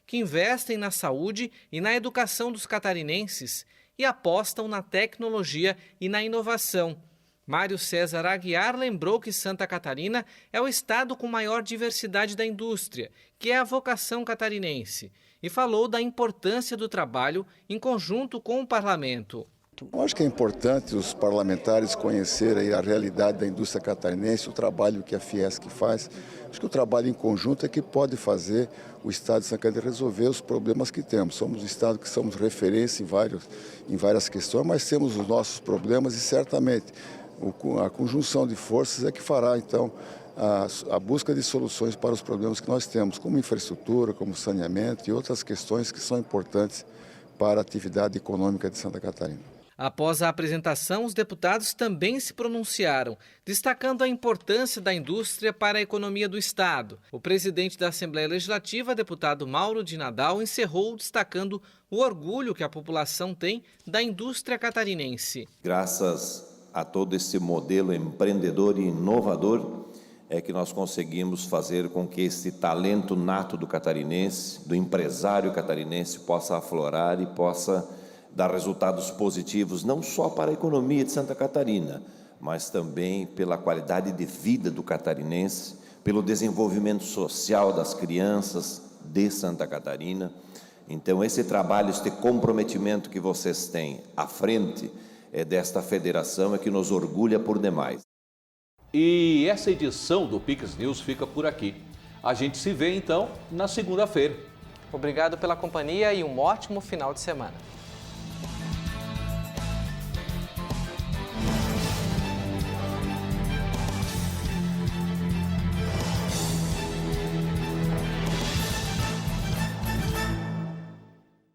que investem na saúde e na educação dos catarinenses e apostam na tecnologia e na inovação. Mário César Aguiar lembrou que Santa Catarina é o estado com maior diversidade da indústria, que é a vocação catarinense, e falou da importância do trabalho em conjunto com o parlamento. Eu acho que é importante os parlamentares conhecerem a realidade da indústria catarinense, o trabalho que a Fiesc faz. Acho que o trabalho em conjunto é que pode fazer o estado de Santa Catarina resolver os problemas que temos. Somos um estado que somos referência em várias questões, mas temos os nossos problemas e certamente a conjunção de forças é que fará, então, a busca de soluções para os problemas que nós temos, como infraestrutura, como saneamento e outras questões que são importantes para a atividade econômica de Santa Catarina. Após a apresentação, os deputados também se pronunciaram, destacando a importância da indústria para a economia do estado. O presidente da Assembleia Legislativa, deputado Mauro de Nadal, encerrou destacando o orgulho que a população tem da indústria catarinense. Graças a todo esse modelo empreendedor e inovador, é que nós conseguimos fazer com que esse talento nato do catarinense, do empresário catarinense, possa aflorar e possa dar resultados positivos, não só para a economia de Santa Catarina, mas também pela qualidade de vida do catarinense, pelo desenvolvimento social das crianças de Santa Catarina. Então, esse trabalho, esse comprometimento que vocês têm à frente desta federação é que nos orgulha por demais. E essa edição do Pix News fica por aqui. A gente se vê, então, na segunda-feira. Obrigado pela companhia e um ótimo final de semana.